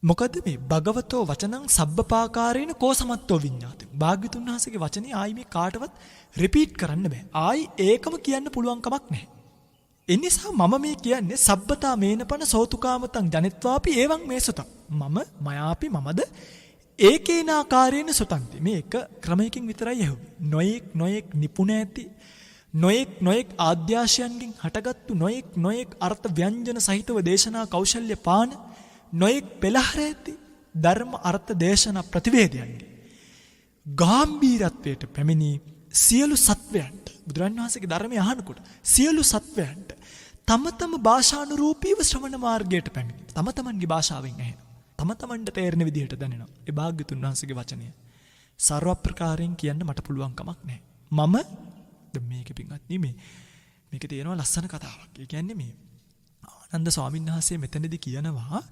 මොකද මේ භගවතෝ වචනං සබ්බපාකාරේන කෝසමත්තෝ විඤ්ඤාතං. භාග්‍යතුන් වහන්සේගේ වචනේ ආයි මේ කාටවත් රිපීට් කරන්න බෑ. ආයි ඒකම කියන්න පුළුවන් කමක් නැහැ. එනිසා මම මේ කියන්නේ සබ්බතා මේනපන සෝතුකාමතං ජනිත්වාපි ඒවං මේ සුතං. මම මයාපි මමද ඒකේනාකාරේන සුතන්ති. මේ එක ක්‍රමයකින් විතරයි ඇහුවේ. නොයෙක් නිපුණ ඇති නොයෙක් ආද්‍යාශයන්ගෙන් හටගත්තු නොයෙක් අර්ථ ව්‍යංජන සහිතව දේශනා කෞශල්‍ය පාන නොයෙක් පෙළහර ඇති ධර්ම අර්ථ දේශනා ප්‍රතිවේදයන්ගේ ගාම්භීරත්වයට පැමිණි සියලු සත්වයන්ට බුදුරන් වහන්සේගේ ධර්මය අහනකොට සියලු සත්වයන්ට තම තම භාෂානුරූපීව ශ්‍රවණ මාර්ගයට පැමිණි. තම තමන්ගේ භාෂාවෙන් ඇහෙනවා. තම තමන්ට තේරෙන විදිහට දැනෙනවා. ඒ භාග්‍යතුන් වහන්සේගේ වචනය සර්ව ප්‍රකාරයෙන් කියන්න මට පුළුවන් කමක් නැහැ. මම දැන් මේක පින්වත්නි මේක තියෙනවා ලස්සන කතාවක්. ඒ කියන්නේ මේ ආනන්ද ස්වාමීන් වහන්සේ මෙතනදී කියනවා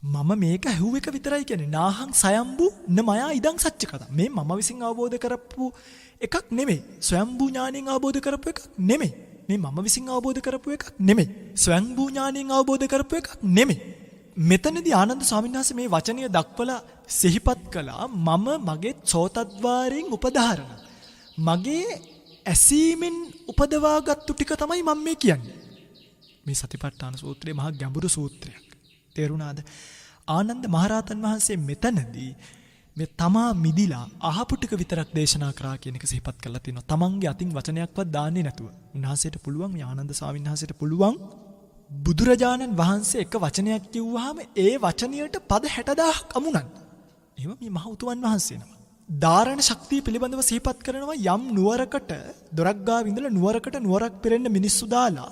මම මේක ඇහුව එක විතරයි කියන්නේ. නාහං සයම්බු නමයා ඉදං සච්ච කතා. මේ මම විසින් අවබෝධ කරපු එකක් නෙමෙයි. ස්වයම්බු ඥාණයෙන් අවබෝධ කරපු එකක් නෙමෙයි. මේ මම විසින් අවබෝධ කරපු එකක් නෙමෙයි. ස්වයම්බු ඥාණයෙන් අවබෝධ කරපු එකක් නෙමෙයි. මෙතනදී ආනන්ද ස්වාමීන් වහන්සේ මේ වචනය දක්වලා සිහිපත් කළා මම මගේ සෝතද්වාරයෙන් උපදාරණ. මගේ ඇසීමෙන් උපදවාගත්තු ටික තමයි මම මේ කියන්නේ. මේ සතිපට්ඨාන සූත්‍රය මහා ගැඹුරු සූත්‍රයක්. තේරුණාද? ආනන්ද මහරහතන් වහන්සේ මෙතනදී මේ තමා මිදිලා අහපු ටික විතරක් දේශනා කරා කියන එක සිහිපත් කරලා තිනවා. තමන්ගේ අතින් වචනයක්වත් දාන්නේ නැතුව. උන්වහන්සේට පුළුවන් මේ ආනන්ද ස්වාමීන් වහන්සේට පුළුවන් බුදුරජාණන් වහන්සේ එක වචනයක් කිව්වහම ඒ වචනයට පද 60000ක් අමුණන්න. එහෙම මේ මහ උතුමන් වහන්සේ නම. ධාරණ ශක්තිය පිළිබඳව සිහිපත් කරනවා යම් නුවරකට දොරක් ගාව ඉඳලා නුවරක් පෙරෙන්න මිනිස්සු දාලා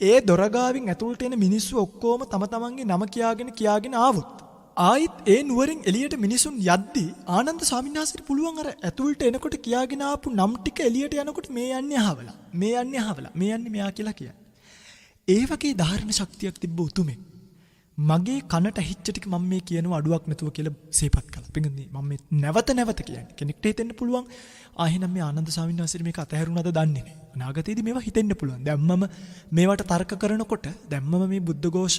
ඒ දොරගාවින් ඇතුළට එන මිනිස්සු ඔක්කොම තම තමන්ගේ නම කියාගෙන ආවොත් ආයිත් ඒ නුවරින් එළියට මිනිසුන් යද්දී ආනන්ද ස්වාමීන් වහන්සේට පුළුවන් අර ඇතුළට එනකොට කියාගෙන ආපු නම් ටික එළියට යනකොට මේ යන්නේ අහවලා මේ යන්නේ මෙයා කියලා කියන්නේ. ඒ වගේ ධාරණ ශක්තියක් තිබ්බ උතුමෙක් මගේ කනට ඇහිච්ච ටික මම මේ කියනවා අඩුවක් නැතුව කියලා සිහිපත් කළා. පින්වත්නි මම මේ නැවත කියන්නේ කෙනෙක්ට හිතෙන්න පුළුවන් එහෙනම් මේ ආනන්ද ස්වාමීන් වහන්සේට මේක අතහැරුණාද දන්නේ නැහැ. අනාගතයේදී මේවා හිතෙන්න පුළුවන්. දැන් මම මේවට තර්ක කරනකොට දැන් මම මේ බුද්ධඝෝෂ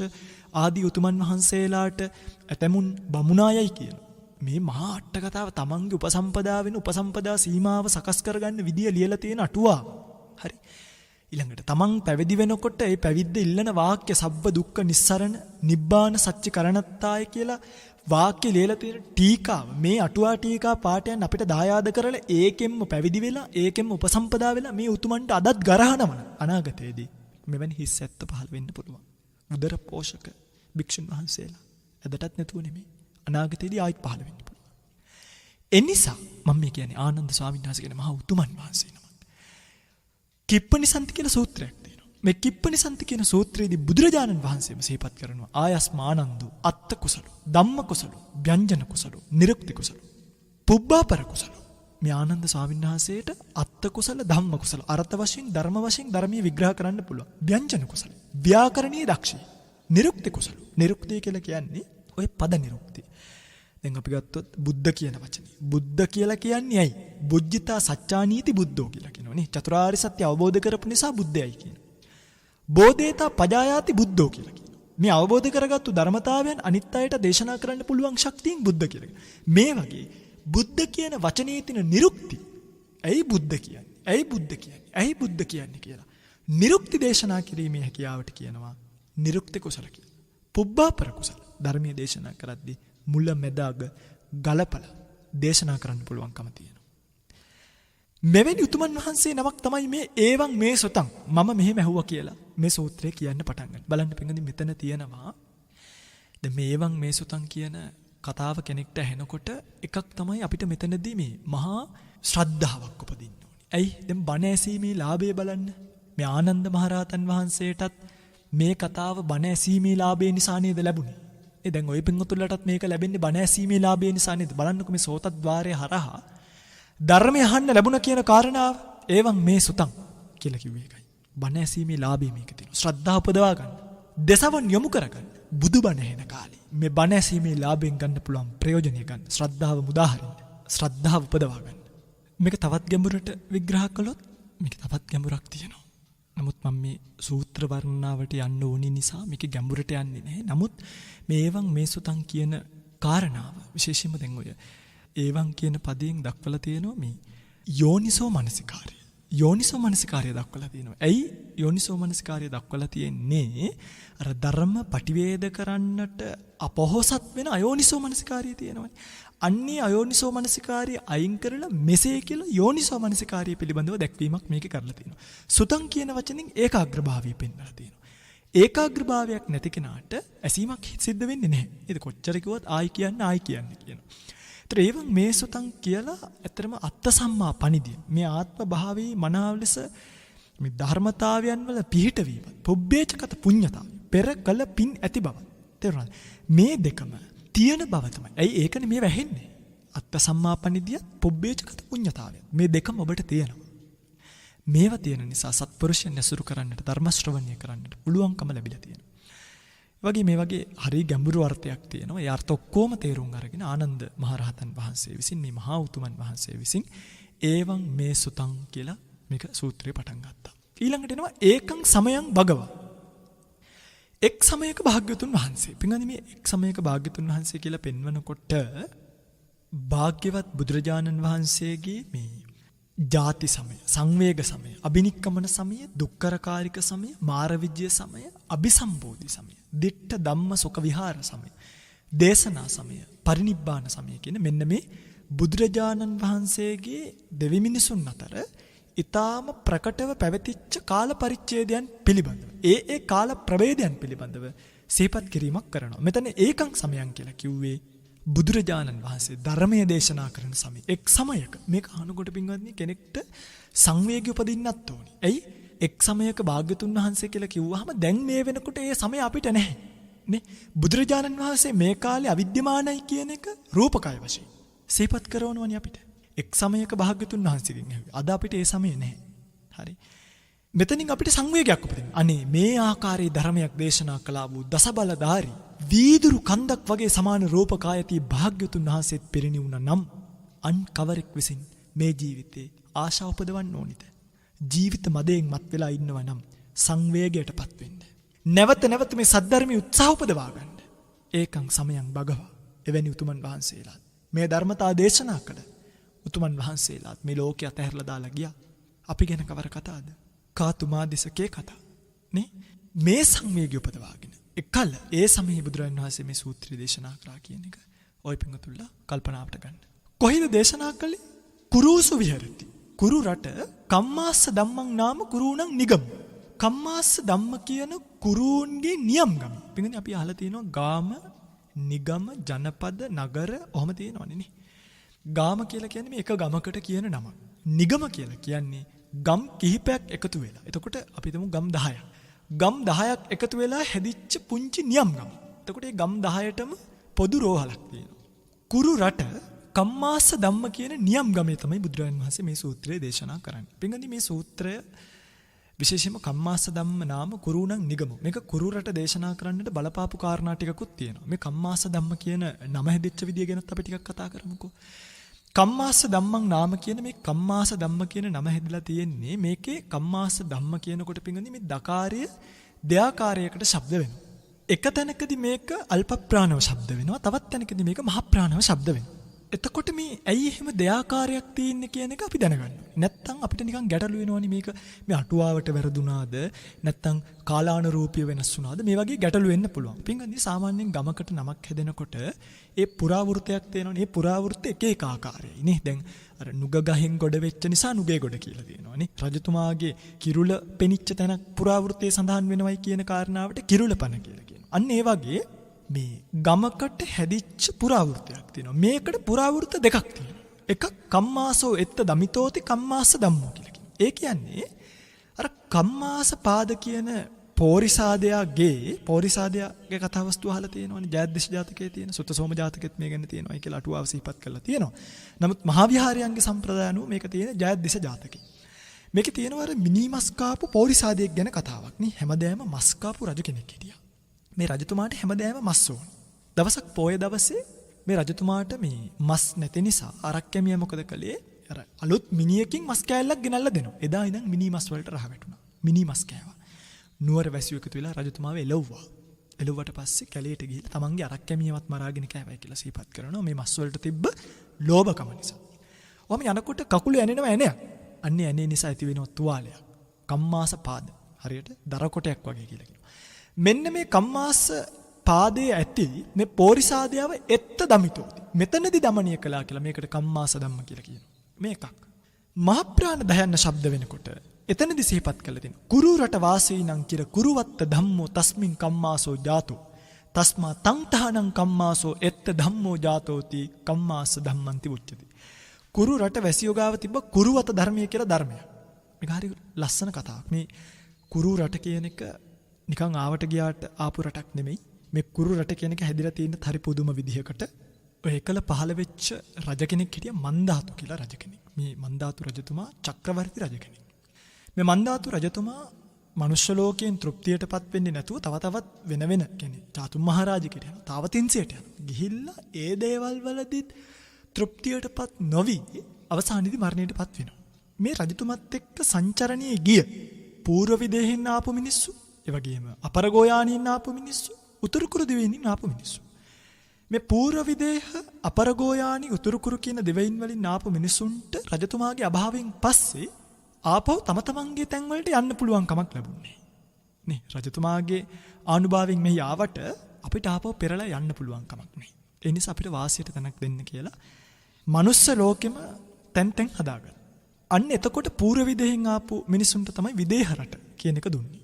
ආදී උතුමන් වහන්සේලාට ඇතමුන් බමුණායයි කියන මේ මහා අට කතාව තමන්ගේ උපසම්පදා සීමාව සකස් කරගන්න විදිය ලියලා තියෙන අටුවාව. හරි. ඊළඟට තමන් පැවිදි වෙනකොට ඒ පැවිද්ද ඉල්ලන වාක්‍ය සබ්බ දුක්ඛ නිස්සරණ නිබ්බාන සත්‍ය කරණත්තාය කියලා වාක්‍ය ලියලා තියෙන ටීකාව මේ අටුවා ටීකා පාඨයන් අපිට දායාද කරලා ඒකෙන්ම පැවිදි වෙලා ඒකෙන්ම උපසම්පදා වෙලා මේ උතුමන්ට අදත් ගරහනවන අනාගතයේදී මෙවැනි හිස් ඇත්ත පහළ වෙන්න පුළුවන්. උදර පෝෂක භික්ෂුන් වහන්සේලා අදටත් නැතුව නෙමෙයි අනාගතයේදී ආයිත් පහළ වෙන්න පුළුවන්. එනිසා මම මේ කියන්නේ ආනන්ද ස්වාමීන් වහන්සේ කියන මහා උතුමන් වහන්සේ නමක්. කිප්පනිසන්ති කියන සූත්‍රයක් තියෙනවා. මේ කිප්පනිසන්ති කියන සූත්‍රයේදී බුදුරජාණන් වහන්සේම සිහිපත් කරනවා ආයස්මානන්දු අත්ත කුසල ධම්ම කුසල ව්‍යංජන කුසල නිරුක්ති කුසල පුබ්බාපර කුසල. මේ ආනන්ද ස්වාමීන් වහන්සේට අත්ත කුසල ධම්ම කුසල අර්ථ වශයෙන් ධර්ම වශයෙන් ධර්මීය විග්‍රහ කරන්න පුළුවන්. ව්‍යංජන කුසල ව්‍යාකරණීය දක්ෂයි. නිරුක්ති කුසල නිරුක්තිය කියලා කියන්නේ ඔය පද නිරුක්තිය. දැන් අපි ගත්තොත් බුද්ධ කියන වචනේ. බුද්ධ කියලා කියන්නේ ඇයි? බුද්ධිතා සත්‍යානීති බුද්ධෝ කියලා කියනවා නේ. චතුරාර්ය සත්‍ය අවබෝධ කරපු නිසා බුද්ධයයි කියනවා. බෝධේතා පජායාති බුද්ධෝ කියලා කියනවා. මේ අවබෝධ කරගත්තු ධර්මතාවයන් අනිත් අයට දේශනා කරන්න පුළුවන් ශක්තියෙන් බුද්ධ කියලා. මේ වගේ බුද්ධ කියන වචනේ තියෙන නිරුක්ති. ඇයි බුද්ධ කියන්නේ? ඇයි බුද්ධ කියන්නේ? ඇයි බුද්ධ කියන්නේ කියලා. නිරුක්ති දේශනා කිරීමේ හැකියාවට කියනවා නිරුක්ති කුසල කියලා. පුබ්බාපර කුසල. ධර්මයේ දේශනා කරද්දී මුල මැද අග ගලපලා දේශනා කරන්න පුළුවන්කම තියෙනවා. මෙවැනි උතුමන් වහන්සේ නමක් තමයි මේ ඒවං මේ සොතං මම මෙහෙම ඇහුවා කියලා මේ සූත්‍රය කියන්න පටන් ගන්න. බලන්න පින්වදින් මෙතන තියෙනවා දැන් මේ ඒවං මේ සොතං කියන කතාව කෙනෙක්ට ඇහෙනකොට එකක් තමයි අපිට මෙතනදී මේ මහා ශ්‍රද්ධාවක් උපදින්න ඕනේ. ඇයි? දැන් බණ ඇසීමේ ලාභය බලන්න. මේ ආනන්ද මහරහතන් වහන්සේටත් මේ කතාව බණ ඇසීමේ ලාභය නිසා නේද ලැබුණේ. දැන් ඔය පින්වතුන්ලටත් මේක ලැබෙන්නේ බණ ඇසීමේ ලාභය නිසා නේද? බලන්නකො මේ සෝතද්්වාරය හරහා ධර්මය අහන්න ලැබුණ කියන කාරණාව ඒවං මේ සුතං කියලා කිව්වේ ඒකයි. බණ ඇසීමේ ලාභය මේක තියෙනවා. ශ්‍රද්ධාව උපදවා ගන්න. දසවන් යොමු කරගන්න. බුදුබණ ඇහෙන කාලේ මේ බණ ඇසීමේ ලාභයෙන් ගන්න පුළුවන් ප්‍රයෝජනය ගන්න. ශ්‍රද්ධාව මුදාහරින්න. ශ්‍රද්ධාව උපදවා ගන්න. මේක තවත් ගැඹුරට විග්‍රහ කළොත් මේක තවත් ගැඹුරක් තියෙනවා. නමුත් මම මේ සූත්‍ර වර්ණනාවට යන්න ඕනි නිසා මේක ගැඹුරට යන්නේ නැහැ. නමුත් මේ ඒවං මේ සුතං කියන කාරණාව විශේෂයෙන්ම දැන් ඔය ඒවං කියන පදයෙන් දක්වලා තියෙනවා මේ යෝනිසෝ මනසිකාරය. යෝනිසෝ මනසිකාරය දක්වලා තියෙනවා. ඇයි යෝනිසෝ මනසිකාරය දක්වලා තියෙන්නේ? අර ධර්ම පටිවේද කරන්නට අපොහොසත් වෙන අයෝනිසෝ මනසිකාරය තියෙනවානේ. අන්නේ අයෝනිසෝ මනසිකාරය අයින් කරලා මෙසේ කියලා යෝනිසෝ මනසිකාරය පිළිබඳව දැක්වීමක් මේකේ කරලා තියෙනවා. සුතං කියන වචنين ඒකාග්‍රභාවය පෙන්වලා තියෙනවා. ඒකාග්‍රභාවයක් නැති කෙනාට ඇසීමක් සිද්ධ වෙන්නේ නැහැ. ඒක කොච්චර කිව්වත් ආයි කියන්නේ කියනවා. ඒවං මේ සුතං කියලා ඇත්තටම අත්ත සම්මා පණිදිය. මේ ආත්ම භාවයේ මනාව ලෙස මේ ධර්මතාවයන් වල පිහිටවීම. පුබ්බේචකත පුඤ්ඤතා. පෙර කළ පින් ඇති බව. තේරුණාද? මේ දෙකම තියෙන බව තමයි. ඇයි ඒකනේ මේ වැහෙන්නේ? අත්ත සම්මා පණිදිය පුබ්බේචකත පුඤ්ඤතාවය. මේ දෙකම ඔබට තියෙනවා. මේවා තියෙන නිසා සත්පුරුෂයන් ඇසුරු කරන්නට ධර්ම ශ්‍රවණය කරන්නට පුළුවන්කම ලැබිලා තියෙනවා. වගේ මේ වගේ හරි ගැඹුරු අර්ථයක් තියෙනවා. ඒ අර්ථ ඔක්කොම තේරුම් අරගෙන ආනන්ද මහරහතන් වහන්සේ විසින් මේ මහා උතුමන් වහන්සේ විසින් ඒවං මේ සුතං කියලා මේක සූත්‍රේ පටන් ගත්තා. ඊළඟට එනවා ඒකං සමයං භගවා. එක් සමයක භාග්‍යවතුන් වහන්සේ. පින්වත්නි මේ එක් සමයක භාග්‍යවතුන් වහන්සේ කියලා පෙන්වනකොට භාග්‍යවත් බුදුරජාණන් වහන්සේගේ මේ ජාති සමය, සංවේග සමය, අබිනික්කමන සමය, දුක්ඛරකාරික සමය, මාරවිජ්‍ය සමය, අபிසම්බෝධි සමය, දිට්ඨ ධම්ම සුඛ විහාර සමය, දේශනා සමය, පරිනිබ්බාන සමය කියන මෙන්න මේ බුදුරජාණන් වහන්සේගේ දෙවි මිනිසුන් අතර ඊටාම ප්‍රකටව පැවතිච්ච කාල පරිච්ඡේදයන් පිළිබඳව ඒ කාල ප්‍රවේදයන් පිළිබඳව සිහිපත් කිරීමක් කරනවා. මෙතන ඒකං සමයන් කියලා කිව්වේ බුදුරජාණන් වහන්සේ ධර්මය දේශනා කරන සමය. එක් සමයක මේක අහනකොට පින්වත්නි කෙනෙක්ට සංවේගය උපදින්නත් ඕනි. ඇයි? එක් සමයක භාග්‍යතුන් වහන්සේ කියලා කිව්වහම දැන් මේ වෙනකොට ඒ සමය අපිට නැහැ. නේ? බුදුරජාණන් වහන්සේ මේ කාලේ අවිද්‍යමානයි කියන එක රූපකය වශයෙන් සිහිපත් කරනවනේ අපිට. එක් සමයක භාග්‍යතුන් වහන්සේගෙන් ඇහුවේ. අද අපිට ඒ සමය නැහැ. හරි. මෙතනින් අපිට සංවේගයක් උපදිනවා. අනේ මේ ආකාරයේ ධර්මයක් දේශනා කළා වූ දසබලධාරී වීදුරු කන්දක් වගේ සමාන රූපකායති භාග්‍යතුන් වහන්සේත් පිරිණිවුණා නම් අන් කවරෙක් විසින් මේ ජීවිතේ ආශාව උපදවන්න ඕනිද? ජීවිත මදයෙන් මත් වෙලා ඉන්නවා නම් සංවේගයටපත් වෙන්න. නැවත මේ සද්ධර්මයේ උත්සාහ උපදවා ගන්න. ඒකං සමයං භගවා. එවැනි උතුමන් වහන්සේලා මේ ධර්මතා දේශනා කළ උතුමන් වහන්සේලාත් මේ ලෝකේ අතහැරලා දාලා ගියා. අපි ගැන කවර කතාවද? කාතුමා දෙසකේ කතා. නේ? මේ සංවේගය උපදවාගෙන එකල ඒ සමයේ බුදුරජාණන් වහන්සේ මේ සූත්‍රය දේශනා කරා කියන එක ඔය පිංගුතුල්ලා කල්පනාවට ගන්න. කොහේද දේශනා කළේ? කුරුසු විහෙරති. කුරු රට කම්මාස්ස ධම්මං නාම කුරුණං නිගම. කම්මාස්ස ධම්ම කියන කුරුන්ගේ නියම් ගම. පිංගුනි අපි අහලා තියෙනවා ගාම, නිගම, ජනපද, නගර ඔහම තියෙනවනේ නේ. ගාම කියලා කියන්නේ මේ එක ගමකට කියන නම. නිගම කියලා කියන්නේ ගම් කිහිපයක් එකතු වෙලා. එතකොට අපි හිතමු ගම් 10ක්. ගම් 10ක් එකතු වෙලා හැදිච්ච පුංචි නියම් ගම. එතකොට මේ ගම් 10ටම පොදු රෝහලක් තියෙනවා. කුරු රට කම්මාස්ස ධම්ම කියන නියම් ගමේ තමයි බුදුරජාණන් වහන්සේ මේ සූත්‍රය දේශනා කරන්නේ. පින්ගනි මේ සූත්‍රය විශේෂයෙන්ම කම්මාස්ස ධම්ම නාම කුරුණං නිගම. මේක කුරු රට දේශනා කරන්නට බලපාපු කාරණා ටිකකුත් තියෙනවා. මේ කම්මාස්ස ධම්ම කියන නම හැදිච්ච විදිය ගැනත් අපි ටිකක් කතා කරමුකෝ. කම්මාස ධම්මං නාම කියන මේ කම්මාස ධම්ම කියන නම හැදිලා තියෙන්නේ මේකේ කම්මාස ධම්ම කියනකොට පින්ගනි මේ දකාරය දෙආකාරයකට ශබ්ද වෙනවා. එක තැනකදී මේක අල්ප ප්‍රාණව ශබ්ද වෙනවා. තවත් තැනකදී මේක මහ ප්‍රාණව ශබ්ද වෙනවා. එතකොට මේ ඇයි එහෙම දෙයාකාරයක් තියෙන්නේ කියන එක අපි දැනගන්න. නැත්තම් අපිට නිකන් ගැටලු වෙනවනේ මේක මේ අටුවාවට වැරදුනාද නැත්තම් කාලානුරූපීව වෙනස් වුණාද මේ වගේ ගැටලු වෙන්න පුළුවන්. පින්වත්නි සාමාන්‍යයෙන් ගමකට නමක් හැදෙනකොට ඒ පුරාවෘතයක් තියෙනවනේ. ඒ පුරාවෘත එක එක ආකාරයයි නේ. දැන් අර නුග ගහෙන් ගොඩ වෙච්ච නිසා නුගේ ගොඩ කියලා තියෙනවනේ. රජතුමාගේ කිරුළ පෙනිච්ච තැනක් පුරාවෘතයේ සඳහන් වෙනවයි කියන කාරණාවට කිරුළපණ කියලා කියනවා. අන්න ඒ වගේ මේ ගමකට හැදිච්ච පුරාවෘතයක් තියෙනවා. මේකට පුරාවෘත දෙකක් තියෙනවා. එකක් කම්මාසෝ එත්ත දමිතෝති කම්මාස ධම්මෝ කියලා කියනවා. ඒ කියන්නේ අර කම්මාස පාද කියන පෝරිසාදයාගේ කතාවස්තු අහලා තියෙනවනේ. ජයද්දේශ ජාතකයේ තියෙන සුත්තසෝම ජාතකෙත් මේ ගැන තියෙනවායි කියලා අටුවාව සිහිපත් කරලා තියෙනවා. නමුත් මහා විහාරයන්ගේ සම්ප්‍රදාය අනුව මේක තියෙන ජයද්දේශ ජාතකේ. මේකේ තියෙනවා අර මිනිමස් කාපු පෝරිසාදයෙක් ගැන කතාවක් නේ. හැමදේම මස් කාපු රජ කෙනෙක් හිටියා. මේ රජතුමාට හැමදේම මස් ඕන. දවසක් පොය දවසේ මේ රජතුමාට මේ මස් නැති නිසා ආරක්කැමියා මොකද කළේ? අර අලුත් මිනියකින් මස් කෑල්ලක් ගෙනල්ලා දෙනවා. එදා ඉඳන් මිනි මස් වලට රහ වැටුණා. මිනි මස් කෑවා. නුවර වැසියෝ එකතු වෙලා රජතුමාව එළවුවා. එළවුවට පස්සේ කැලේට ගිහිල්ලා තමන්ගේ ආරක්කැමියවත් මරාගෙන කෑවයි කියලා සිහිපත් කරනවා. මේ මස් වලට තිබ්බ ලෝභකම නිසා. ඔහම යනකොට කකුල ඇනෙනවා ඇණයක්. අන්නේ ඇනේ නිසා ඇති වෙනවා තුවාලයක්. කම්මාස පාද. හරියට දර කොටයක් වගේ කියලා කියනවා. මෙන්න මේ කම්මාස පාදයේ ඇති මේ පෝරිසාදයාව එත්ත දමිතෝති. මෙතනදී දමනය කළා කියලා මේකට කම්මාස ධම්ම කියලා කියනවා. මේකක්. මහ ප්‍රාණ දයන්න ශබ්ද වෙනකොට එතනදී සිහිපත් කළා දෙන. කුරු රට වාසීනං කිර කුරුවත්ත ධම්මෝ තස්මින් කම්මාසෝ ජාතෝ. තස්මා තං තහනං කම්මාසෝ එත්ත ධම්මෝ ජාතෝති කම්මාස ධම්මන්ති උච්චති. කුරු රට වැසියෝ ගාව තිබ්බ කුරුවත ධර්මය කියලා ධර්මයක්. මේක හරි ලස්සන කතාවක්. මේ කුරු රට කියන එක නිකන් ආවට ගියාට ආපු රටක් නෙමෙයි. මේ කුරු රට කියන එක හැදිලා තියෙන හරි පුදුම විදිහකට. ඔය එකල පහළ වෙච්ච රජ කෙනෙක් හිටියා මන්දාතු කියලා රජ කෙනෙක්. මේ මන්දාතු රජතුමා චක්‍රවර්ති රජ කෙනෙක්. මේ මන්දාතු රජතුමා මනුෂ්‍ය ලෝකයෙන් තෘප්තියටපත් වෙන්නේ නැතුව තව තවත් වෙන කියන්නේ චාතුම් මහරජකෙට යනවා. තාවතින්සියට යනවා. ගිහිල්ලා ඒ දේවල් වලදීත් තෘප්තියටපත් නොවි අවසානයේදී මරණයටපත් වෙනවා. මේ රජතුමත් එක්ක සංචරණයේ ගිය පූර්ව විදේහින් ආපු මිනිස්සු, ඒ වගේම අපරගෝයානින් ආපු මිනිස්සු, උතුරු කුරු දිවයිනින් ආපු මිනිස්සු. මේ පූර්ව විදේහ අපරගෝයානි උතුරු කුරු කියන දෙවයින් වලින් ආපු මිනිසුන්ට රජතුමාගේ අභාවයෙන් පස්සේ ආපහු තම තමන්ගේ තැන් වලට යන්න පුළුවන් කමක් ලැබුණේ නේ. රජතුමාගේ ආනුභාවයෙන් මෙහි ආවට අපිට ආපහු පෙරලා යන්න පුළුවන් කමක් නැහැ. ඒ නිසා අපිට වාසියට තැනක් දෙන්න කියලා මනුස්ස ලෝකෙම තැන් හදාගන්න. අන්න එතකොට පූර්ව විදේහින් ආපු මිනිසුන්ට තමයි විදේහ රට කියන එක දුන්නේ.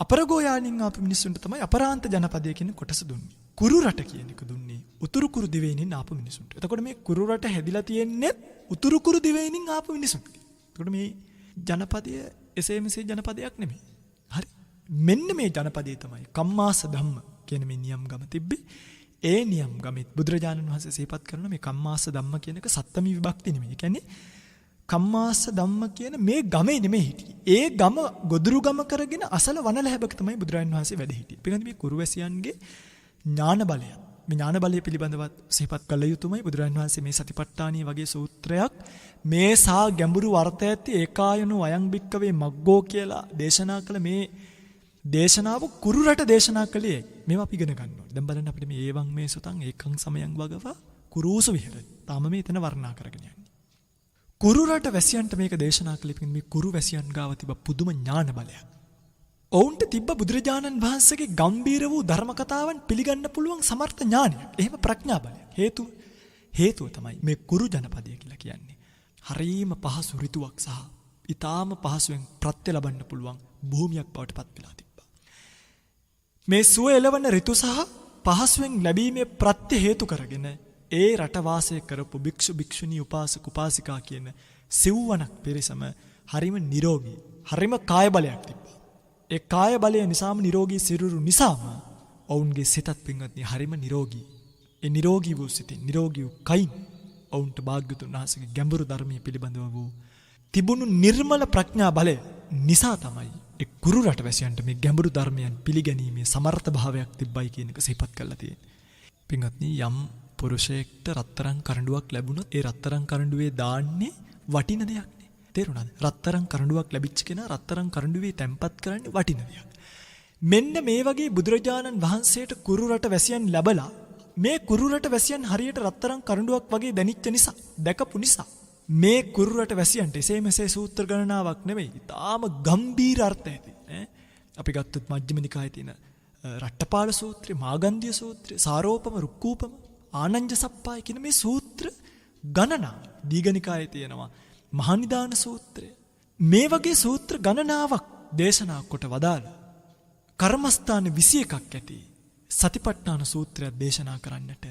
අපරගෝයානින් ආපු මිනිසුන්ට තමයි අපරාන්ත ජනපදය කියන කොටස දුන්නේ. කුරු රට කියන එක දුන්නේ උතුරු කුරු දිවයිනින් ආපු මිනිසුන්ට. එතකොට මේ කුරු රට හැදිලා තියෙන්නේ උතුරු කුරු දිවයිනින් ආපු මිනිසුන්ට. එතකොට මේ ජනපදය එසේ මෙසේ ජනපදයක් නෙමෙයි. හරි. මෙන්න මේ ජනපදයේ තමයි කම්මාස ධම්ම කියන මේ නියම් ගම තිබ්බේ. ඒ නියම් ගමෙත් බුදුරජාණන් වහන්සේ සිහිපත් කරන මේ කම්මාස ධම්ම කියන එක සත්තමි විභක්ති නෙමෙයි. ඒ කියන්නේ කම්මාස ධම්ම කියන මේ ගමේ නෙමෙයි හිටියේ. ඒ ගම ගොදුරු ගම කරගෙන අසල වනලැහැබක තමයි බුදුරජාණන් වහන්සේ වැඩ හිටියේ. පිළිගන්න මේ කුරුවැසියන්ගේ ඥාන බලය. මේ ඥාන බලය පිළිබඳව සිහිපත් කළ යුතුමයි. බුදුරජාණන් වහන්සේ මේ සතිපට්ඨානිය වගේ සූත්‍රයක් මේ සා ගැඹුරු අර්ථය ඇති ඒකායනෝ අයං භික්කවේ මග්ගෝ කියලා දේශනා කළ මේ දේශනාව කුරු රට දේශනා කළේ. මේවා අපි ඉගෙන ගන්න ඕනේ. දැන් බලන්න අපිට මේ ඒවං මේ සුතං ඒකං සමයං වගවා කුරුසු විහෙරති. තාම මේ එතන වර්ණනා කරගෙන යන්නේ. කුරු රට වැසියන්ට මේක දේශනා කළේ මේ කුරු වැසියන් ගාව තිබ්බ පුදුම ඥාන බලයක්. ඔවුන්ට තිබ්බ බුදුරජාණන් වහන්සේගේ ගම්බීර වූ ධර්ම කතාවන් පිළිගන්න පුළුවන් සමර්ථ ඥානයක්. එහෙම ප්‍රඥා බලයක්. හේතුව තමයි මේ කුරු ජනපදය කියලා කියන්නේ. හරීම පහසු ඍතුවක් සහ ඊටාම පහසුවෙන් ප්‍රත්‍ය ලබන්න පුළුවන් භූමියක් බවට පත් වෙලා තිබ්බා. මේ සුව එළවන ඍතු සහ පහසුවෙන් ලැබීමේ ප්‍රත්‍ය හේතු කරගෙන ඒ රට වාසය කරපු භික්ෂු භික්ෂුණී උපාසක උපාසිකා කියන සිව්වණක් පිරිසම හරිම නිරෝගී, හරිම කාය බලයක් තිබ්බා. ඒ කාය බලය නිසාම නිරෝගී සිරුරු නිසාම ඔවුන්ගේ සිතත් පින්වත්නි හරිම නිරෝගී. ඒ නිරෝගී වූ සිතින්, නිරෝගී වූ කයින් ඔවුන්ට භාග්‍යවතුන් වහන්සේගේ ගැඹුරු ධර්මයේ පිළිබඳව වූ තිබුණු නිර්මල ප්‍රඥා බලය නිසා තමයි ඒ කුරු රට වැසියන්ට මේ ගැඹුරු ධර්මයන් පිළිගැනීමේ සමර්ථ භාවයක් තිබ්බයි කියන එක සිහිපත් කරලා තියෙන්නේ. පින්වත්නි යම් පුරුෂයෙක්ට රත්තරන් කරඬුවක් ලැබුණොත් ඒ රත්තරන් කරඬුවේ දාන්නේ වටින දෙයක් නේ. තේරුණාද? රත්තරන් කරඬුවක් ලැබිච්ච කෙනා රත්තරන් කරඬුවේ තැම්පත් කරන්නේ වටින දෙයක්. මෙන්න මේ වගේ බුදුරජාණන් වහන්සේට කුරු රට වැසියන් ලැබලා මේ කුරු රට වැසියන් හරියට රත්තරන් කරඬුවක් වගේ දැනිච්ච නිසා, දැකපු නිසා මේ කුරු රට වැසියන්ට එසේ මෙසේ සූත්‍ර ගණනාවක් නෙවෙයි, ඊටාම ගම්බීර අර්ථ ඇති. අපි ගත්තොත් මජ්ක්‍ධිම නිකායේ තියෙන රට්ටපාල සූත්‍රය, මාගන්ධිය සූත්‍රය, සාරෝපම, රුක්කූපම, ආනංජ සප්පාය කියන මේ සූත්‍ර ගණනාව දීඝනිකායේ තියෙනවා. මහනිදාන සූත්‍රය. මේ වගේ සූත්‍ර ගණනාවක් දේශනා කොට වදාළ කර්මස්ථාන 21ක් ඇති සතිපට්ඨාන සූත්‍රයක් දේශනා කරන්නට